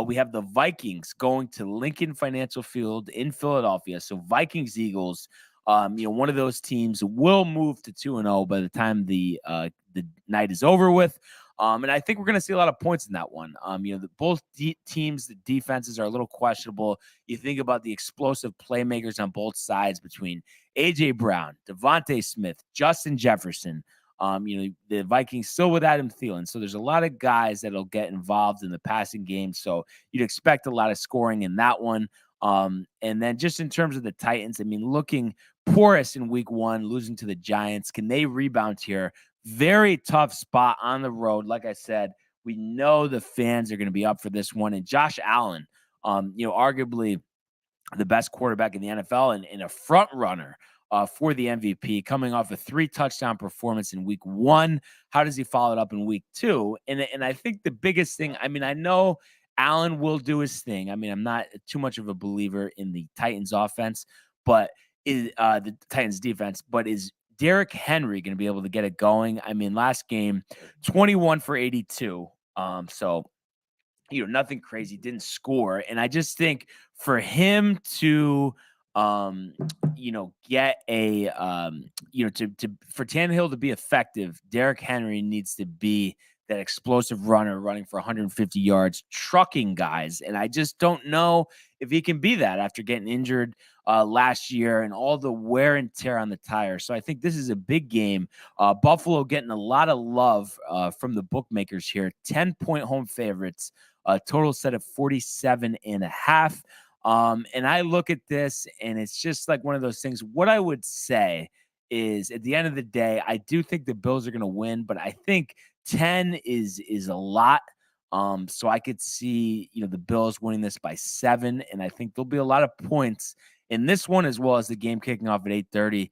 Speaker 1: We have the Vikings going to Lincoln Financial Field in Philadelphia. So Vikings Eagles. One of those teams will move to 2-0 by the time the night is over with. And I think we're going to see a lot of points in that one. Both teams, the defenses are a little questionable. You think about the explosive playmakers on both sides between A.J. Brown, Devontae Smith, Justin Jefferson. The Vikings still with Adam Thielen. So there's a lot of guys that'll get involved in the passing game. So you'd expect a lot of scoring in that one. And then just in terms of the Titans, looking porous in week 1, losing to the Giants. Can they rebound here? Very tough spot on the road. Like I said, we know the fans are going to be up for this one. And Josh Allen, arguably the best quarterback in the NFL and a front runner for the MVP, coming off a 3-touchdown performance in week 1. How does he follow it up in week 2? And I think the biggest thing, I know Allen will do his thing. I'm not too much of a believer in the Titans offense, but is the Titans defense, but is Derrick Henry going to be able to get it going? Last game, 21 for 82. So, nothing crazy, didn't score. And I just think for him to, get a, for Tannehill to be effective, Derrick Henry needs to be that explosive runner running for 150 yards, trucking guys. And I just don't know if he can be that after getting injured last year and all the wear and tear on the tire. So I think this is a big game. Buffalo getting a lot of love from the bookmakers here. 10-point home favorites, total set of 47.5. And I look at this and it's just like one of those things. What I would say is at the end of the day, I do think the Bills are going to win, but I think 10 is a lot. So I could see, the Bills winning this by 7. And I think there'll be a lot of points in this one, as well as the game kicking off at 8:30.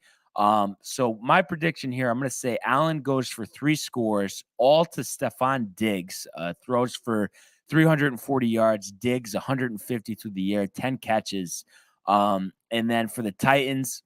Speaker 1: So my prediction here, I'm going to say Allen goes for 3 scores, all to Stephon Diggs, throws for 340 yards, Diggs 150 through the air, 10 catches. And then for the Titans,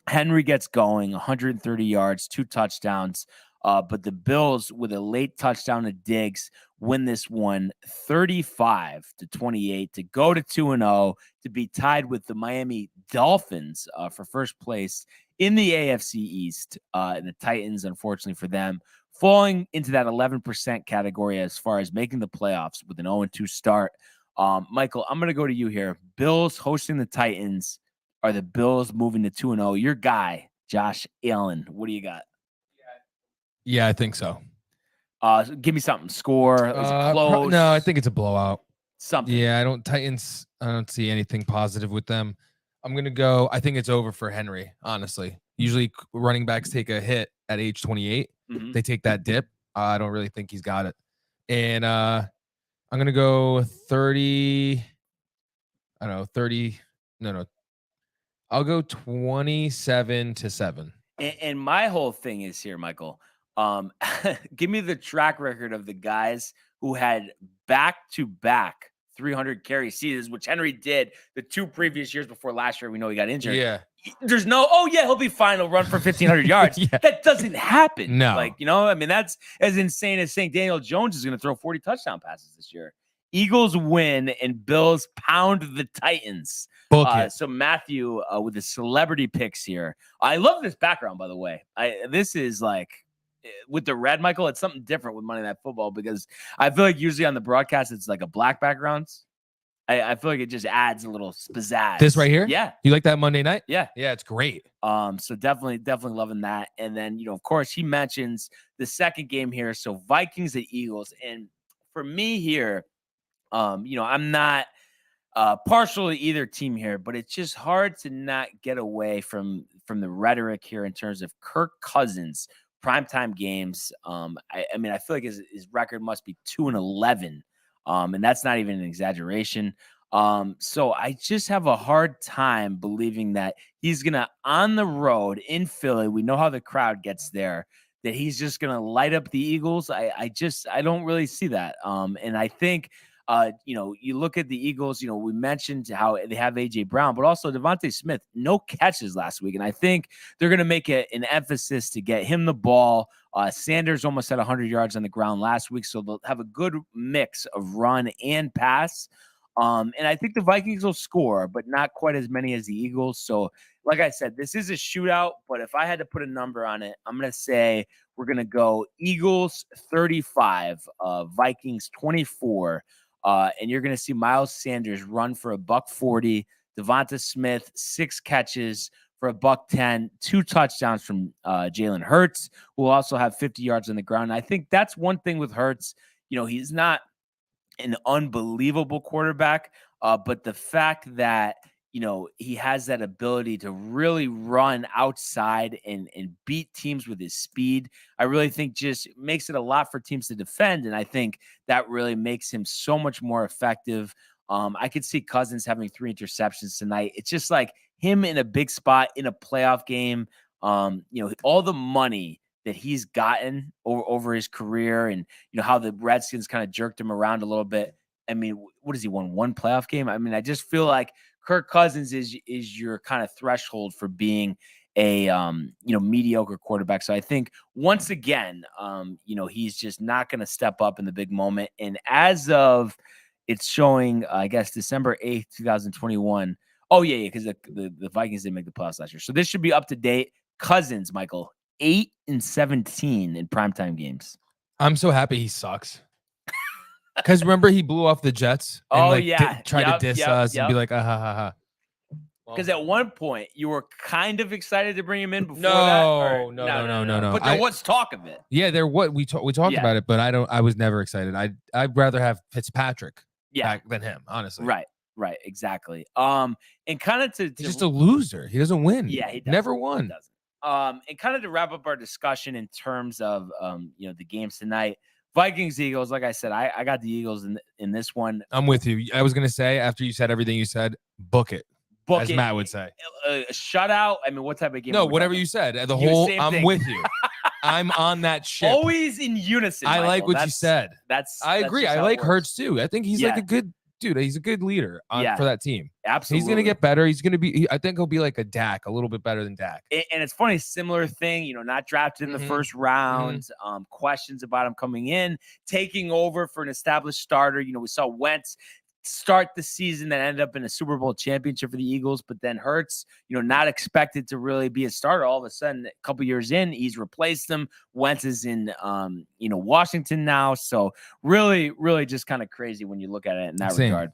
Speaker 1: Henry gets going, 130 yards, 2 touchdowns. But the Bills, with a late touchdown to Diggs, win this one 35-28 to go to 2-0, to be tied with the Miami Dolphins for first place in the AFC East. And the Titans, unfortunately for them, falling into that 11% category as far as making the playoffs with an 0-2 start. Michael, I'm going to go to you here. Bills hosting the Titans. Are the Bills moving to 2-0? Your guy, Josh Allen. What do you got?
Speaker 3: Yeah, I think so.
Speaker 1: Give me something. Score. Is it close?
Speaker 3: No, I think it's a blowout.
Speaker 1: Something.
Speaker 3: Yeah, I don't see anything positive with them. I'm going to go. I think it's over for Henry, honestly. Usually running backs take a hit at age 28.
Speaker 1: Mm-hmm.
Speaker 3: They take that dip. I don't really think he's got it. And I'm going to go 30. I don't know, 30. No. I'll go 27-7.
Speaker 1: And my whole thing is here, Michael. Give me the track record of the guys who had back-to-back 300 carry seasons, which Henry did the 2 previous years before last year. We know he got injured.
Speaker 3: Yeah.
Speaker 1: There's no, he'll be fine. He'll run for 1,500 yards.
Speaker 3: Yeah.
Speaker 1: That doesn't happen.
Speaker 3: No.
Speaker 1: That's as insane as saying Daniel Jones is going to throw 40 touchdown passes this year. Eagles win and Bills pound the Titans. So Matthew with the celebrity picks here. I love this background, by the way. This is like with the red, Michael, it's something different with Monday Night Football because I feel like usually on the broadcast it's like a black background. I feel like it just adds a little pizzazz.
Speaker 3: This right here?
Speaker 1: Yeah.
Speaker 3: You like that Monday night?
Speaker 1: Yeah.
Speaker 3: Yeah, it's great.
Speaker 1: So definitely loving that. And then, of course, he mentions the second game here. So Vikings and Eagles. And for me here, I'm not partial to either team here, but it's just hard to not get away from the rhetoric here in terms of Kirk Cousins primetime games. I mean, I feel like his record must be 2-11. And that's not even an exaggeration. So I just have a hard time believing that he's gonna, on the road in Philly, we know how the crowd gets there, that he's just gonna light up the Eagles. I don't really see that. And I think you look at the Eagles, we mentioned how they have AJ Brown, but also Devontae Smith, no catches last week. And I think they're going to make it an emphasis to get him the ball. Sanders almost had 100 yards on the ground last week, so they'll have a good mix of run and pass. And I think the Vikings will score, but not quite as many as the Eagles. So, like I said, this is a shootout, but if I had to put a number on it, I'm going to say we're going to go Eagles 35, Vikings 24. And you're going to see Miles Sanders run for $140. Devonta Smith, 6 catches for $110, 2 touchdowns from Jalen Hurts, who will also have 50 yards on the ground. And I think that's one thing with Hurts. He's not an unbelievable quarterback, but the fact that he has that ability to really run outside and beat teams with his speed, I really think just makes it a lot for teams to defend. And I think that really makes him so much more effective. I could see Cousins having 3 interceptions tonight. It's just like him in a big spot in a playoff game. All the money that he's gotten over his career, and how the Redskins kind of jerked him around a little bit. I mean, what has he won? 1 playoff game? I mean, I just feel like Kirk Cousins is your kind of threshold for being a mediocre quarterback. So I think once again, he's just not going to step up in the big moment. And as of it's showing, I guess December 8th, 2021. Oh yeah, because the Vikings didn't make the playoffs last year, so this should be up to date. Cousins, Michael, 8-17 in primetime games.
Speaker 3: I'm so happy he sucks. Because remember, he blew off the Jets and tried to diss us and be like, ha ha ha.
Speaker 1: Because at one point you were kind of excited to bring him in before that.
Speaker 3: No.
Speaker 1: But there was talk of it.
Speaker 3: Yeah, we talked about it, but I was never excited. I'd rather have Fitzpatrick back than him, honestly.
Speaker 1: Right, exactly. And kind of
Speaker 3: he's just a loser. He doesn't win.
Speaker 1: Yeah, he doesn't.
Speaker 3: Never won.
Speaker 1: He doesn't. And kind of to wrap up our discussion in terms of the games tonight. Vikings, Eagles, like I said, I got the Eagles in this one.
Speaker 3: I'm with you. I was going to say, after you said everything you said, book it. As Matt would say.
Speaker 1: A shutout? I mean, what type of game?
Speaker 3: No, whatever you said. The whole, I'm with you. I'm on that ship.
Speaker 1: Always in unison,
Speaker 3: I
Speaker 1: Michael.
Speaker 3: like what you said.
Speaker 1: I
Speaker 3: agree. I like Hurts too. I think he's like a good dude. He's a good leader for that team.
Speaker 1: Absolutely.
Speaker 3: He's going to get better. He's going to be, I think he'll be like a Dak, a little bit better than Dak.
Speaker 1: And it's funny, similar thing, not drafted in the first round, questions about him coming in, taking over for an established starter. We saw Wentz start the season that ended up in a Super Bowl championship for the Eagles, but then Hurts, not expected to really be a starter. All of a sudden, a couple years in, he's replaced them. Wentz is in, Washington now. So really, really just kind of crazy when you look at it in that regard.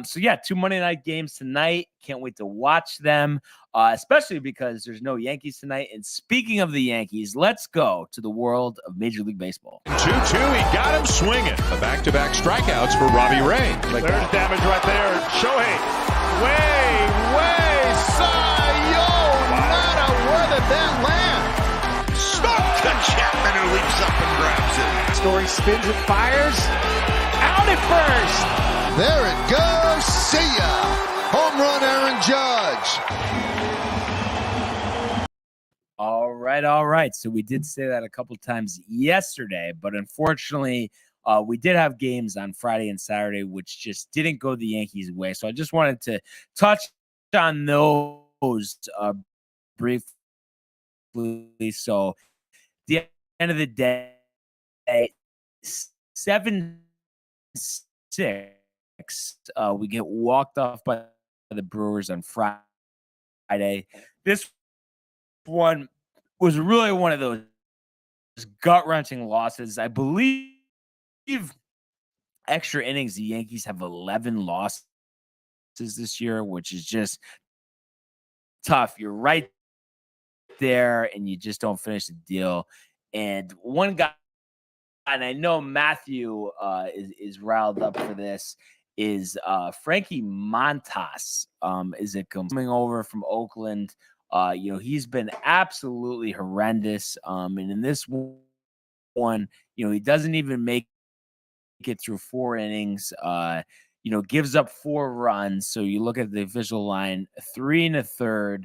Speaker 1: So yeah, 2 Monday night games tonight. Can't wait to watch them, especially because there's no Yankees tonight. And speaking of the Yankees, let's go to the world of Major League Baseball.
Speaker 4: 2-2, he got him swinging. A back-to-back strikeouts for Robbie Ray. There's damage right there. Shohei, way, Cy-Yo, nada, where did that land? Stuck to Chapman, who leaps up and grabs it.
Speaker 6: Story spins and fires. Out at first.
Speaker 7: There it goes. See ya. Home run, Aaron Judge.
Speaker 1: All right. So we did say that a couple times yesterday, but unfortunately, we did have games on Friday and Saturday, which just didn't go the Yankees' way. So I just wanted to touch on those briefly. So at the end of the day, 7-6. We get walked off by the Brewers on Friday. This one was really one of those gut-wrenching losses. I believe extra innings, the Yankees have 11 losses this year, which is just tough. You're right there, and you just don't finish the deal. And one guy, and I know Matthew is riled up for this, is Frankie Montas. Is it coming over from Oakland? He's been absolutely horrendous. And in this one, he doesn't even make it through 4 innings. Gives up 4 runs. So you look at the official line: 3 1/3,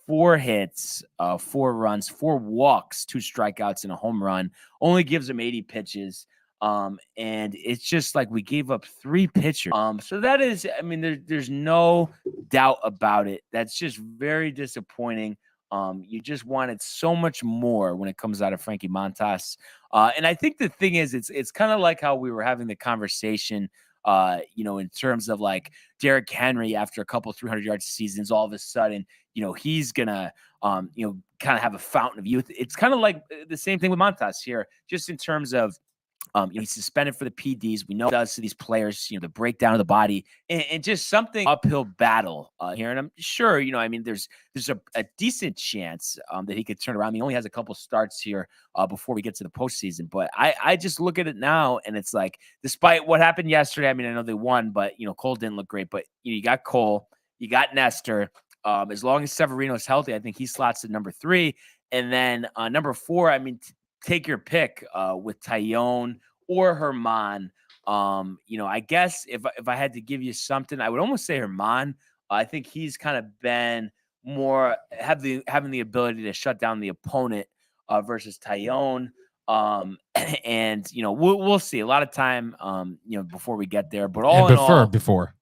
Speaker 1: 4 hits, 4 runs, 4 walks, 2 strikeouts, and a home run. Only gives him 80 pitches. And it's just like we gave up 3 pitchers. So that is, I mean, there's no doubt about it. That's just very disappointing. You just wanted so much more when it comes out of Frankie Montas. And I think the thing is, it's kind of like how we were having the conversation, in terms of like Derrick Henry after a couple 300-yard seasons, all of a sudden, he's gonna, kind of have a fountain of youth. It's kind of like the same thing with Montas here, just in terms of, he's suspended for the PDs. We know what it does to these players, the breakdown of the body, and just something uphill battle here. And I'm sure, there's a decent chance that he could turn around. He only has a couple starts here before we get to the postseason. But I just look at it now, and it's like, despite what happened yesterday, I mean, I know they won, but, Cole didn't look great. But, you got Cole, you got Nestor. As long as Severino's healthy, I think he slots at number 3. And then number 4, I mean, take your pick with Tyone or Herman. I guess if I had to give you something, I would almost say Herman. I think he's kind of been more having the ability to shut down the opponent versus Tyone. And we'll see. A lot of time, before we get there. But all in all,
Speaker 3: before.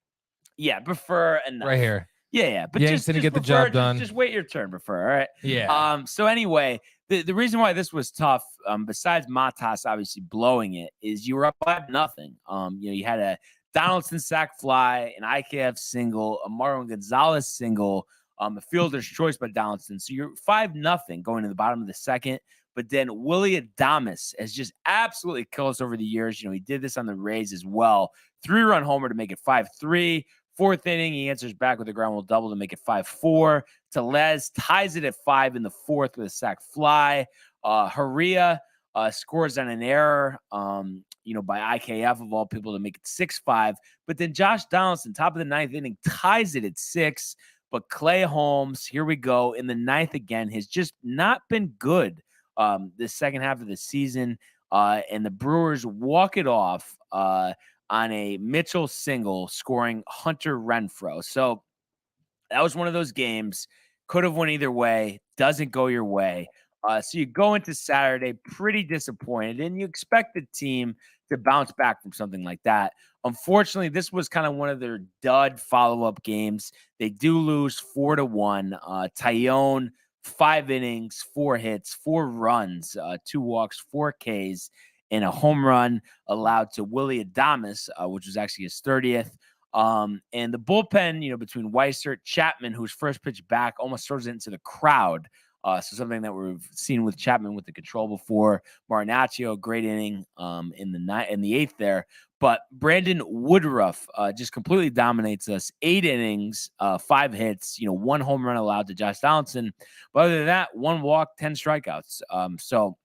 Speaker 1: Yeah, prefer enough.
Speaker 3: Right here.
Speaker 1: Yeah, but
Speaker 3: Yanks didn't get the job done.
Speaker 1: Just wait your turn, prefer. All right.
Speaker 3: Yeah.
Speaker 1: So anyway, the reason why this was tough, besides Matas obviously blowing it, is you were up 5-0. You had a Donaldson sac fly, an IKF single, a Marlon Gonzalez single, a fielder's choice by Donaldson. So you're 5-0 going to the bottom of the second. But then Willie Adames has just absolutely killed us over the years. He did this on the Rays as well. 3-run homer to make it 5-3. 4th inning, he answers back with a ground rule double to make it 5-4. Tellez ties it at 5 in the 4th with a sac fly. Haria scores on an error, by IKF of all people to make it 6-5. But then Josh Donaldson, top of the 9th inning, ties it at 6. But Clay Holmes, here we go, in the 9th again, has just not been good the second half of the season. And the Brewers walk it off on a Mitchell single, scoring Hunter Renfroe. So that was one of those games. Could have went either way. Doesn't go your way. So you go into Saturday pretty disappointed, and you expect the team to bounce back from something like that. Unfortunately, this was kind of one of their dud follow-up games. They do lose 4-1. Tyone, 5 innings, 4 hits, 4 runs, 2 walks, 4 Ks, and a home run allowed to Willie Adames, which was actually his 30th. And the bullpen, between Weissert, Chapman, whose first pitch back almost throws it into the crowd. So something that we've seen with Chapman with the control before. Marinaccio, great inning in the 8th there. But Brandon Woodruff just completely dominates us. 8 innings, 5 hits, 1 home run allowed to Josh Donaldson. But other than that, 1 walk, 10 strikeouts. So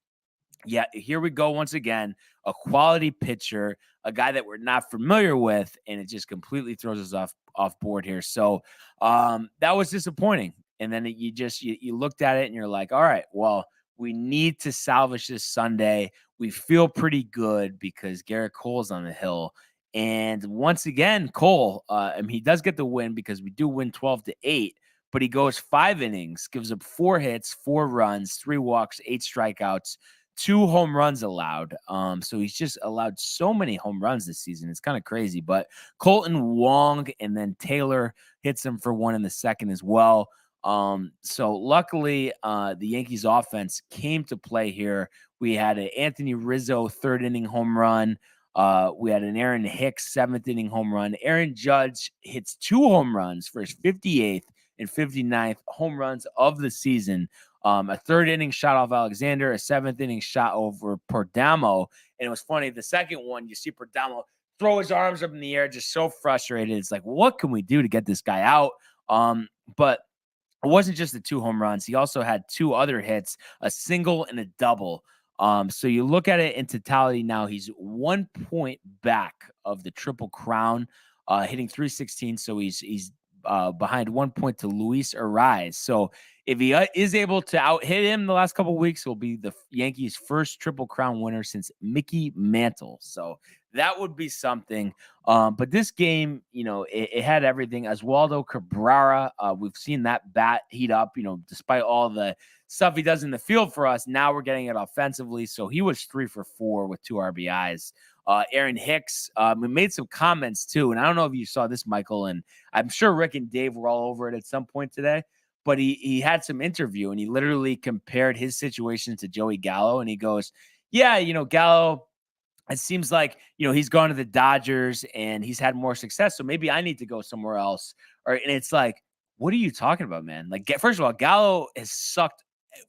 Speaker 1: yeah, here we go once again. A quality pitcher, a guy that we're not familiar with, and it just completely throws us off board here. So that was disappointing. And then you looked at it and you're like, all right, well, we need to salvage this Sunday. We feel pretty good because Garrett Cole's on the hill. And once again, Cole, he does get the win because we do win 12-8, but he goes 5 innings, gives up 4 hits, 4 runs, 3 walks, 8 strikeouts, 2 home runs allowed. So he's just allowed so many home runs this season. It's kind of crazy. But Colton Wong and then Taylor hits him for 1 in the 2nd as well. So luckily, the Yankees offense came to play here. We had an Anthony Rizzo 3rd inning home run. We had an Aaron Hicks 7th inning home run. Aaron Judge hits 2 home runs for his 58th and 59th home runs of the season. A 3rd inning shot off Alexander, a 7th inning shot over Perdomo. And it was funny, the second one, you see Perdomo throw his arms up in the air, just so frustrated. It's like, what can we do to get this guy out? But it wasn't just the 2 home runs. He also had 2 other hits, a single and a double. So you look at it in totality now, he's 1 point back of the Triple Crown, hitting .316. So he's behind 1 point to Luis Ariz. So if he is able to out-hit him the last couple of weeks, he'll be the Yankees' first Triple Crown winner since Mickey Mantle. So that would be something. But this game, it had everything. Oswaldo Cabrera, we've seen that bat heat up, despite all the stuff he does in the field for us. Now we're getting it offensively. So he was 3 for 4 with 2 RBIs. Aaron Hicks, we made some comments too. And I don't know if you saw this, Michael, and I'm sure Rick and Dave were all over it at some point today. But he had some interview and he literally compared his situation to Joey Gallo. And he goes, yeah, Gallo, it seems like, he's gone to the Dodgers and he's had more success. So maybe I need to go somewhere else. And it's like, what are you talking about, man? Like, first of all, Gallo has sucked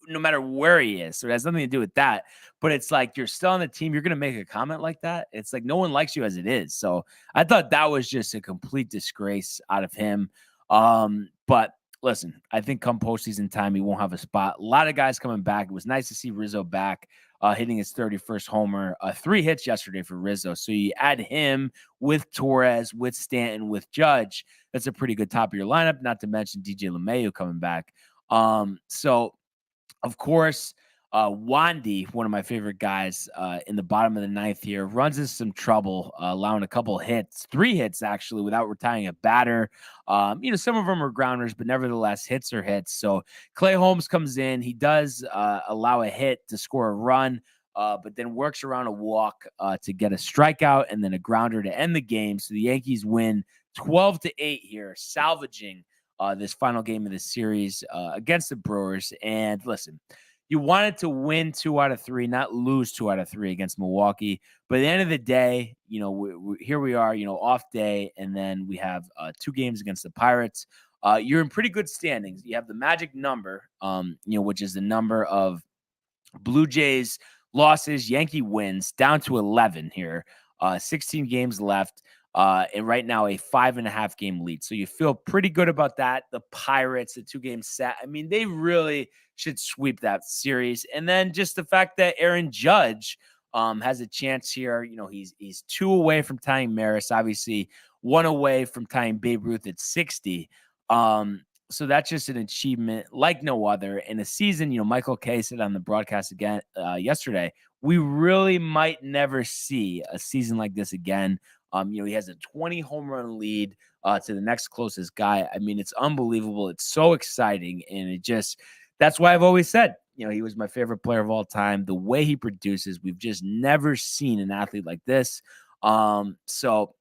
Speaker 1: no matter where he is. So it has nothing to do with that. But it's like, you're still on the team. You're going to make a comment like that. It's like, no one likes you as it is. So I thought that was just a complete disgrace out of him. But listen, I think come postseason time, he won't have a spot. A lot of guys coming back. It was nice to see Rizzo back, hitting his 31st homer. 3 hits yesterday for Rizzo. So you add him with Torres, with Stanton, with Judge. That's a pretty good top of your lineup, not to mention DJ LeMahieu coming back. So, of course, Wandy, one of my favorite guys in the bottom of the 9th here, runs into some trouble, allowing a couple hits, 3 hits actually, without retiring a batter. Some of them are grounders, but nevertheless, hits are hits. So Clay Holmes comes in. He does allow a hit to score a run, but then works around a walk to get a strikeout and then a grounder to end the game. So the Yankees win 12-8 here, salvaging this final game of the series against the Brewers. And listen, you wanted to win 2 out of 3, not lose 2 out of 3 against Milwaukee. But at the end of the day, here we are, off day, and then we have 2 games against the Pirates. You're in pretty good standings. You have the magic number, which is the number of Blue Jays losses, Yankee wins, down to 11 here. 16 games left. And right now a 5.5 game lead. So you feel pretty good about that. The Pirates, the 2-game set. I mean, they really should sweep that series. And then just the fact that Aaron Judge has a chance here. He's 2 away from tying Maris, obviously 1 away from tying Babe Ruth at 60. So that's just an achievement like no other. In a season, Michael Kay said on the broadcast again yesterday, we really might never see a season like this again. He has a 20 home run lead to the next closest guy. I mean, it's unbelievable. It's so exciting. And that's why I've always said, he was my favorite player of all time. The way he produces, we've just never seen an athlete like this. So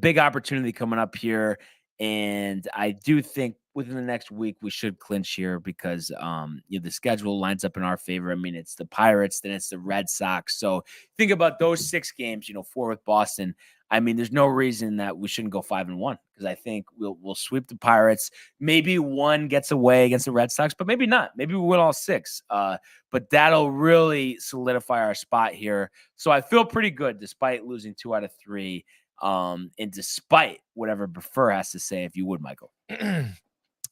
Speaker 1: big opportunity coming up here. And I do think within the next week, we should clinch here because, the schedule lines up in our favor. I mean, it's the Pirates, then it's the Red Sox. So think about those 6 games, 4 with Boston. I mean, there's no reason that we shouldn't go 5-1 because I think we'll sweep the Pirates. Maybe 1 gets away against the Red Sox, but maybe not. Maybe we win all 6. But that'll really solidify our spot here. So I feel pretty good despite losing 2 out of 3. And despite whatever Buffer has to say, if you would, Michael.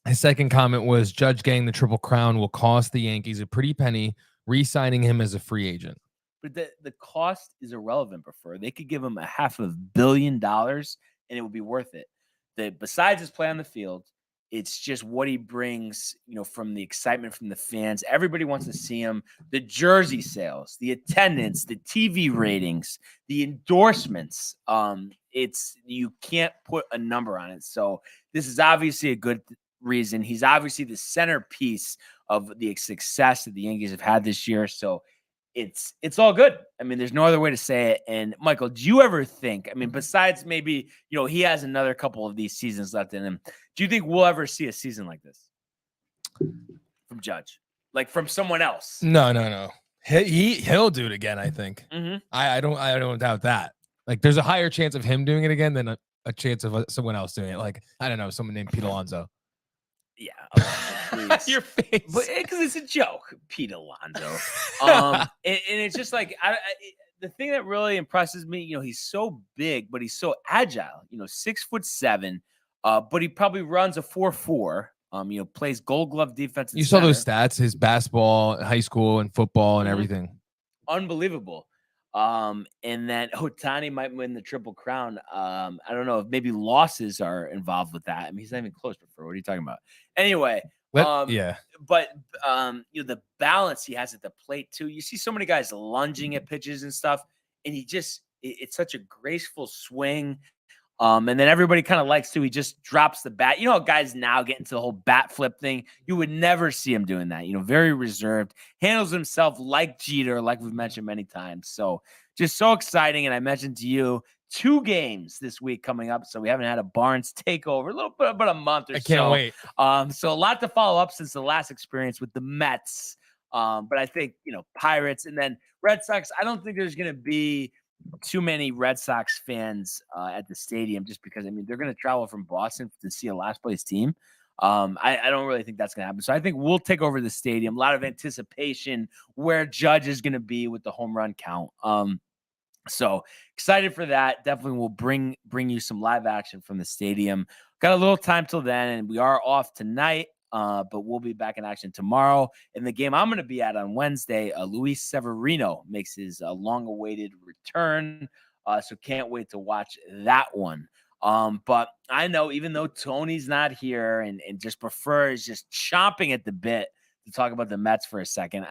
Speaker 3: His second comment was Judge getting the Triple Crown will cost the Yankees a pretty penny, re-signing him as a free agent.
Speaker 1: But the cost is irrelevant, Buffer. They could give him $500 million and it would be worth it. Besides his play on the field, it's just what he brings, from the excitement from the fans. Everybody wants to see him. The jersey sales, the attendance, the TV ratings, the endorsements. You can't put a number on it. So this is obviously a good reason. He's obviously the centerpiece of the success that the Yankees have had this year. So it's all good. I mean, there's no other way to say it. And Michael, do you ever think, besides maybe, he has another couple of these seasons left in him. Do you think we'll ever see a season like this from Judge? Like from someone else?
Speaker 3: No. He'll do it again, I think.
Speaker 1: Mm-hmm.
Speaker 3: I don't doubt that. Like there's a higher chance of him doing it again than a chance of someone else doing it. Like, I don't know, someone named Pete Alonso.
Speaker 1: Yeah,
Speaker 3: your face,
Speaker 1: but because it's a joke, Pete Alonso. And it's just like the thing that really impresses me, he's so big, but he's so agile. 6'7", but he probably runs a 4.4. Plays Gold Glove defense.
Speaker 3: You saw those stats, his basketball, high school, and football, and everything.
Speaker 1: Unbelievable. And then Ohtani might win the Triple Crown. I don't know if maybe losses are involved with that. I mean, he's not even close. What are you talking about? Anyway, but the balance he has at the plate too. You see so many guys lunging at pitches and stuff, and it's such a graceful swing. And then everybody kind of likes to, he just drops the bat. Guys now get into the whole bat flip thing. You would never see him doing that. Very reserved, handles himself like Jeter, like we've mentioned many times. So just so exciting. And I mentioned to you 2 games this week coming up. So we haven't had a Barnes takeover, a little bit, about a month or so.
Speaker 3: I can't wait.
Speaker 1: So a lot to follow up since the last experience with the Mets. But I think, Pirates and then Red Sox, I don't think there's going to be too many Red Sox fans at the stadium, just because they're going to travel from Boston to see a last place team. I don't really think that's going to happen. So I think we'll take over the stadium. A lot of anticipation where Judge is going to be with the home run count. So excited for that. Definitely will bring you some live action from the stadium. Got a little time till then, and we are off tonight. But we'll be back in action tomorrow. In the game I'm going to be at on Wednesday, Luis Severino makes his long-awaited return. So can't wait to watch that one. But I know even though Tony's not here and just prefers just chomping at the bit to talk about the Mets for a second,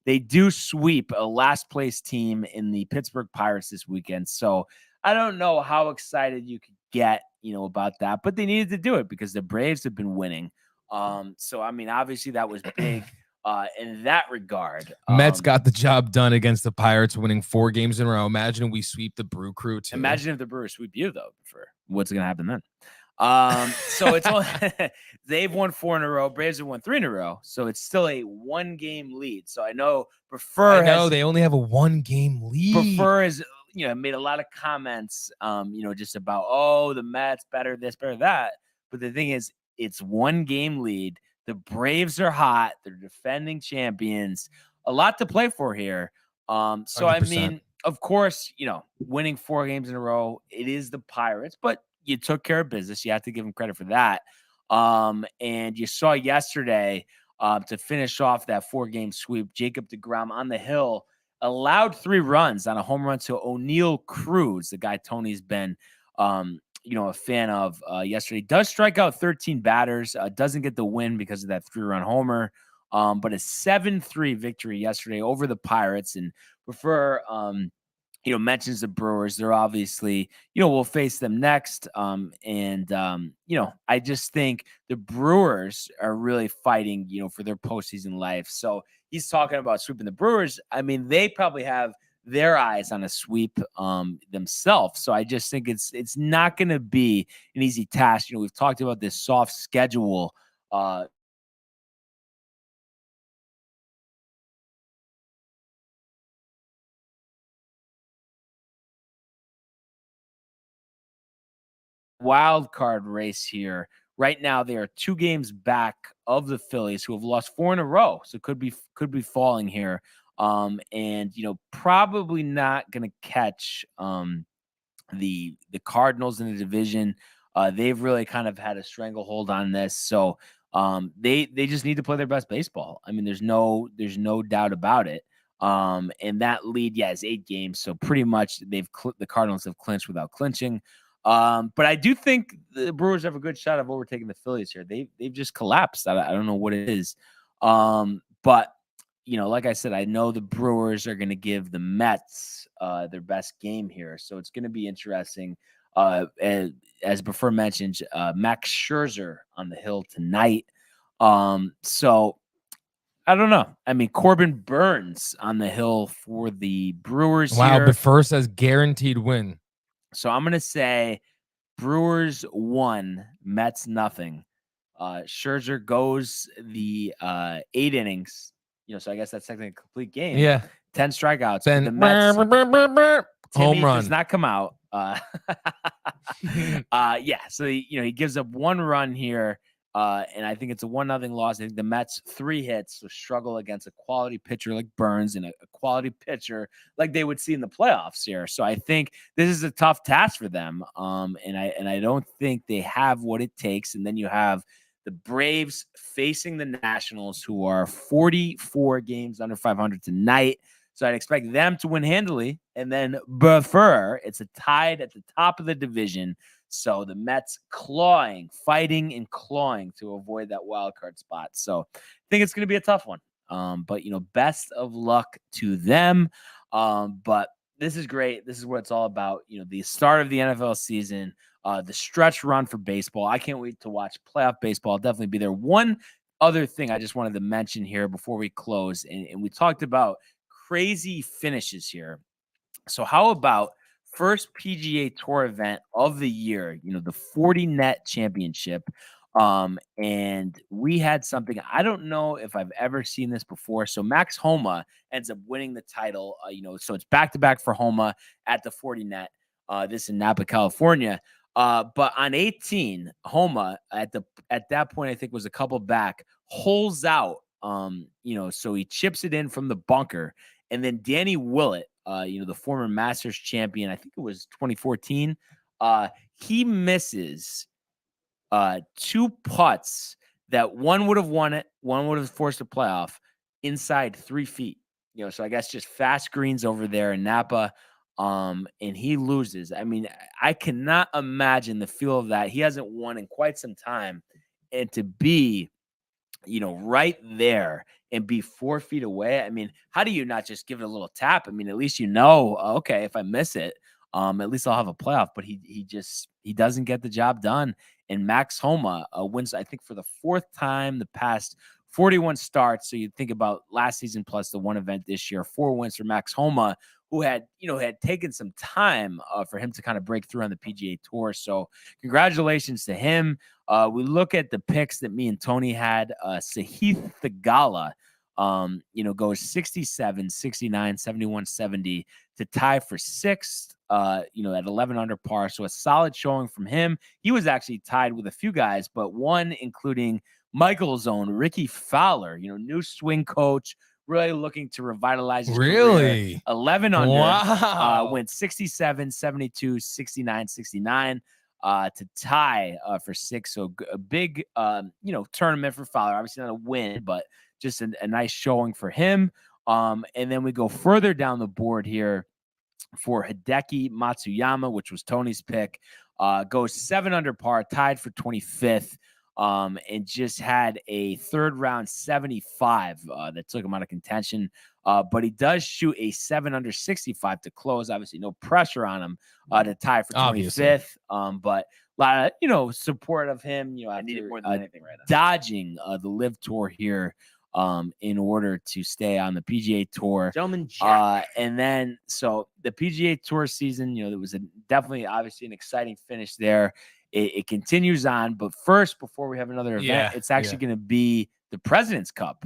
Speaker 1: they do sweep a last-place team in the Pittsburgh Pirates this weekend. So I don't know how excited you could get, about that. But they needed to do it because the Braves have been winning. So obviously that was big in that regard.
Speaker 3: Mets got the job done against the Pirates, winning 4 games in a row. Imagine we sweep the Brew Crew too.
Speaker 1: Imagine if the Brewers sweep you though. For what's going to happen then? So it's only they've won 4 in a row. Braves have won 3 in a row. So it's still a 1-game lead. So I know
Speaker 3: they only have a 1-game lead.
Speaker 1: Prefer has made a lot of comments, just about the Mets better this, better that. But the thing is, it's 1-game lead. The Braves are hot. They're defending champions. A lot to play for here. So
Speaker 3: 100%.
Speaker 1: Of course, winning 4 games in a row, it is the Pirates, but you took care of business. You have to give them credit for that. And you saw yesterday to finish off that 4-game sweep, Jacob deGrom on the hill allowed 3 runs on a home run to O'Neal Cruz, the guy Tony's been a fan of yesterday. Does strike out 13 batters, doesn't get the win because of that 3-run homer, but a 7-3 victory yesterday over the Pirates. And prefer mentions the Brewers. They're obviously, we'll face them next. I just think the Brewers are really fighting, for their postseason life. So he's talking about sweeping the Brewers. They probably have their eyes on a sweep themselves. So I just think it's not going to be an easy task. We've talked about this soft schedule wild card race here. Right now, they are 2 games back of the Phillies, who have lost 4 in a row. So could be falling here. And probably not going to catch the Cardinals in the division. They've really kind of had a stranglehold on this. So they just need to play their best baseball. There's no doubt about it. And that lead, is 8 games. So pretty much the Cardinals have clinched without clinching. But I do think the Brewers have a good shot of overtaking the Phillies here. They've just collapsed. I don't know what it is. But like I said, I know the Brewers are going to give the Mets their best game here. So it's going to be interesting. As before mentioned, Max Scherzer on the hill tonight. So I don't know. Corbin Burns on the hill for the Brewers.
Speaker 3: Wow,
Speaker 1: here.
Speaker 3: but first says guaranteed win.
Speaker 1: So I'm going to say Brewers 1, Mets nothing. Scherzer goes the 8 innings. So I guess that's technically a complete game.
Speaker 3: Yeah.
Speaker 1: 10 strikeouts.
Speaker 3: Then
Speaker 1: the Mets
Speaker 3: home run
Speaker 1: does not come out. So he gives up 1 run here. And I think it's a 1-0 loss. I think the Mets 3 hits, so struggle against a quality pitcher like Burns and a quality pitcher like they would see in the playoffs here. So I think this is a tough task for them. And I don't think they have what it takes. And then you have the Braves facing the Nationals, who are 44 games under 500 tonight. So I'd expect them to win handily. And then it's a tied at the top of the division. So the Mets fighting and clawing to avoid that wild card spot. So I think it's going to be a tough one. But, best of luck to them. But this is great. This is what it's all about. The start of the NFL season, the stretch run for baseball. I can't wait to watch playoff baseball. I'll definitely be there. One other thing I just wanted to mention here before we close, and we talked about crazy finishes here. So how about first PGA Tour event of the year, the 40 net championship. And we had something, I don't know if I've ever seen this before. So Max Homa ends up winning the title, so it's back-to-back for Homa at the 40 net, this in Napa, California. But on 18, Homa at that point, I think was a couple back, holes out, so he chips it in from the bunker. And then Danny Willett, the former Masters champion, I think it was 2014, he misses 2 putts that one would have won it, one would have forced a playoff inside 3 feet. So I guess just fast greens over there in Napa. And he loses. I mean, I cannot imagine the feel of that. He hasn't won in quite some time. And to be, right there and be 4 feet away. I mean, how do you not just give it a little tap? I mean, at least okay, if I miss it, at least I'll have a playoff. But he doesn't get the job done. And Max Homa wins, I think, for the 4th time the past 41 starts. So you think about last season plus the one event this year, 4 wins for Max Homa, who had taken some time for him to kind of break through on the PGA Tour. So congratulations to him. We look at the picks that me and Tony had. Sahith Theegala, goes 67, 69, 71, 70 to tie for 6th, at 11 under par. So a solid showing from him. He was actually tied with a few guys, but one including Michael's own Ricky Fowler, new swing coach, really looking to revitalize his career. 11 under, went 67, 72, 69, 69 to tie for 6. So a big, tournament for Fowler. Obviously not a win, but just a nice showing for him. And then we go further down the board here for Hideki Matsuyama, which was Tony's pick. Goes 7 under par, tied for 25th. And just had a 3rd round 75 that took him out of contention. But he does shoot a 7 under 65 to close. Obviously, no pressure on him to tie for 25th. But a lot of, support of him, I need it more than anything right now. Dodging the Live Tour here in order to stay on the PGA Tour.
Speaker 5: Gentleman Jack.
Speaker 1: And then, so the PGA Tour season, there was definitely, obviously, an exciting finish there. It continues on, but first, before we have another event, it's actually going to be the President's Cup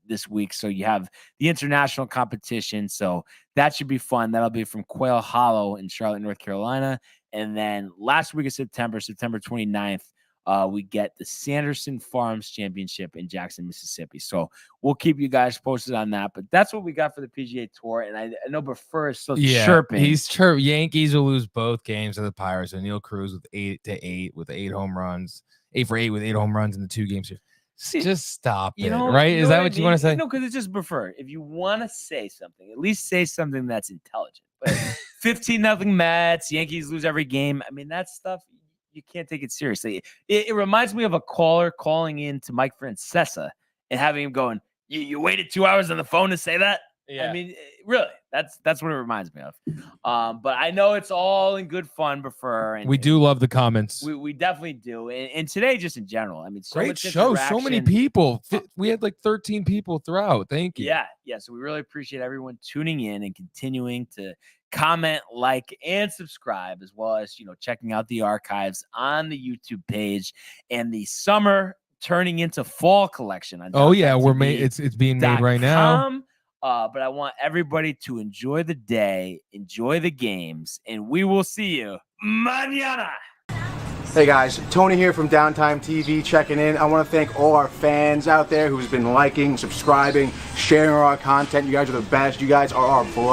Speaker 1: this week. So you have the international competition. So that should be fun. That'll be from Quail Hollow in Charlotte, North Carolina. And then last week of September 29th, we get the Sanderson Farms Championship in Jackson, Mississippi. So we'll keep you guys posted on that. But that's what we got for the PGA Tour. And I know Buffer is still chirping.
Speaker 3: He's chirping. Yankees will lose both games of the Pirates. And Neil Cruz with 8-8 with 8 home runs, 8 for 8 with 8 home runs in the 2 games here. Just stop it, right? Is that what you want to say?
Speaker 1: No, because it's just Buffer. If you want to say something, at least say something that's intelligent. But 15-0 Mets, Yankees lose every game. I mean, that stuff, you can't take it seriously. It reminds me of a caller calling in to Mike Francesa and having him going, you waited 2 hours on the phone to say that?
Speaker 3: Yeah.
Speaker 1: I mean, really, that's what it reminds me of. But I know it's all in good fun, Buffer. And
Speaker 3: we do love the comments.
Speaker 1: We definitely do. And today, just in general, I mean, so
Speaker 3: great
Speaker 1: much
Speaker 3: show. So many people. We had like 13 people throughout. Thank you.
Speaker 1: Yeah. So we really appreciate everyone tuning in and continuing to comment, like, and subscribe, as well as, checking out the archives on the YouTube page and the summer turning into fall collection. On
Speaker 3: it's being made right now.
Speaker 1: But I want everybody to enjoy the day, enjoy the games, and we will see you mañana.
Speaker 8: Hey guys, Tony here from Downtime TV checking in. I want to thank all our fans out there who's been liking, subscribing, sharing our content. You guys are the best. You guys are our blood.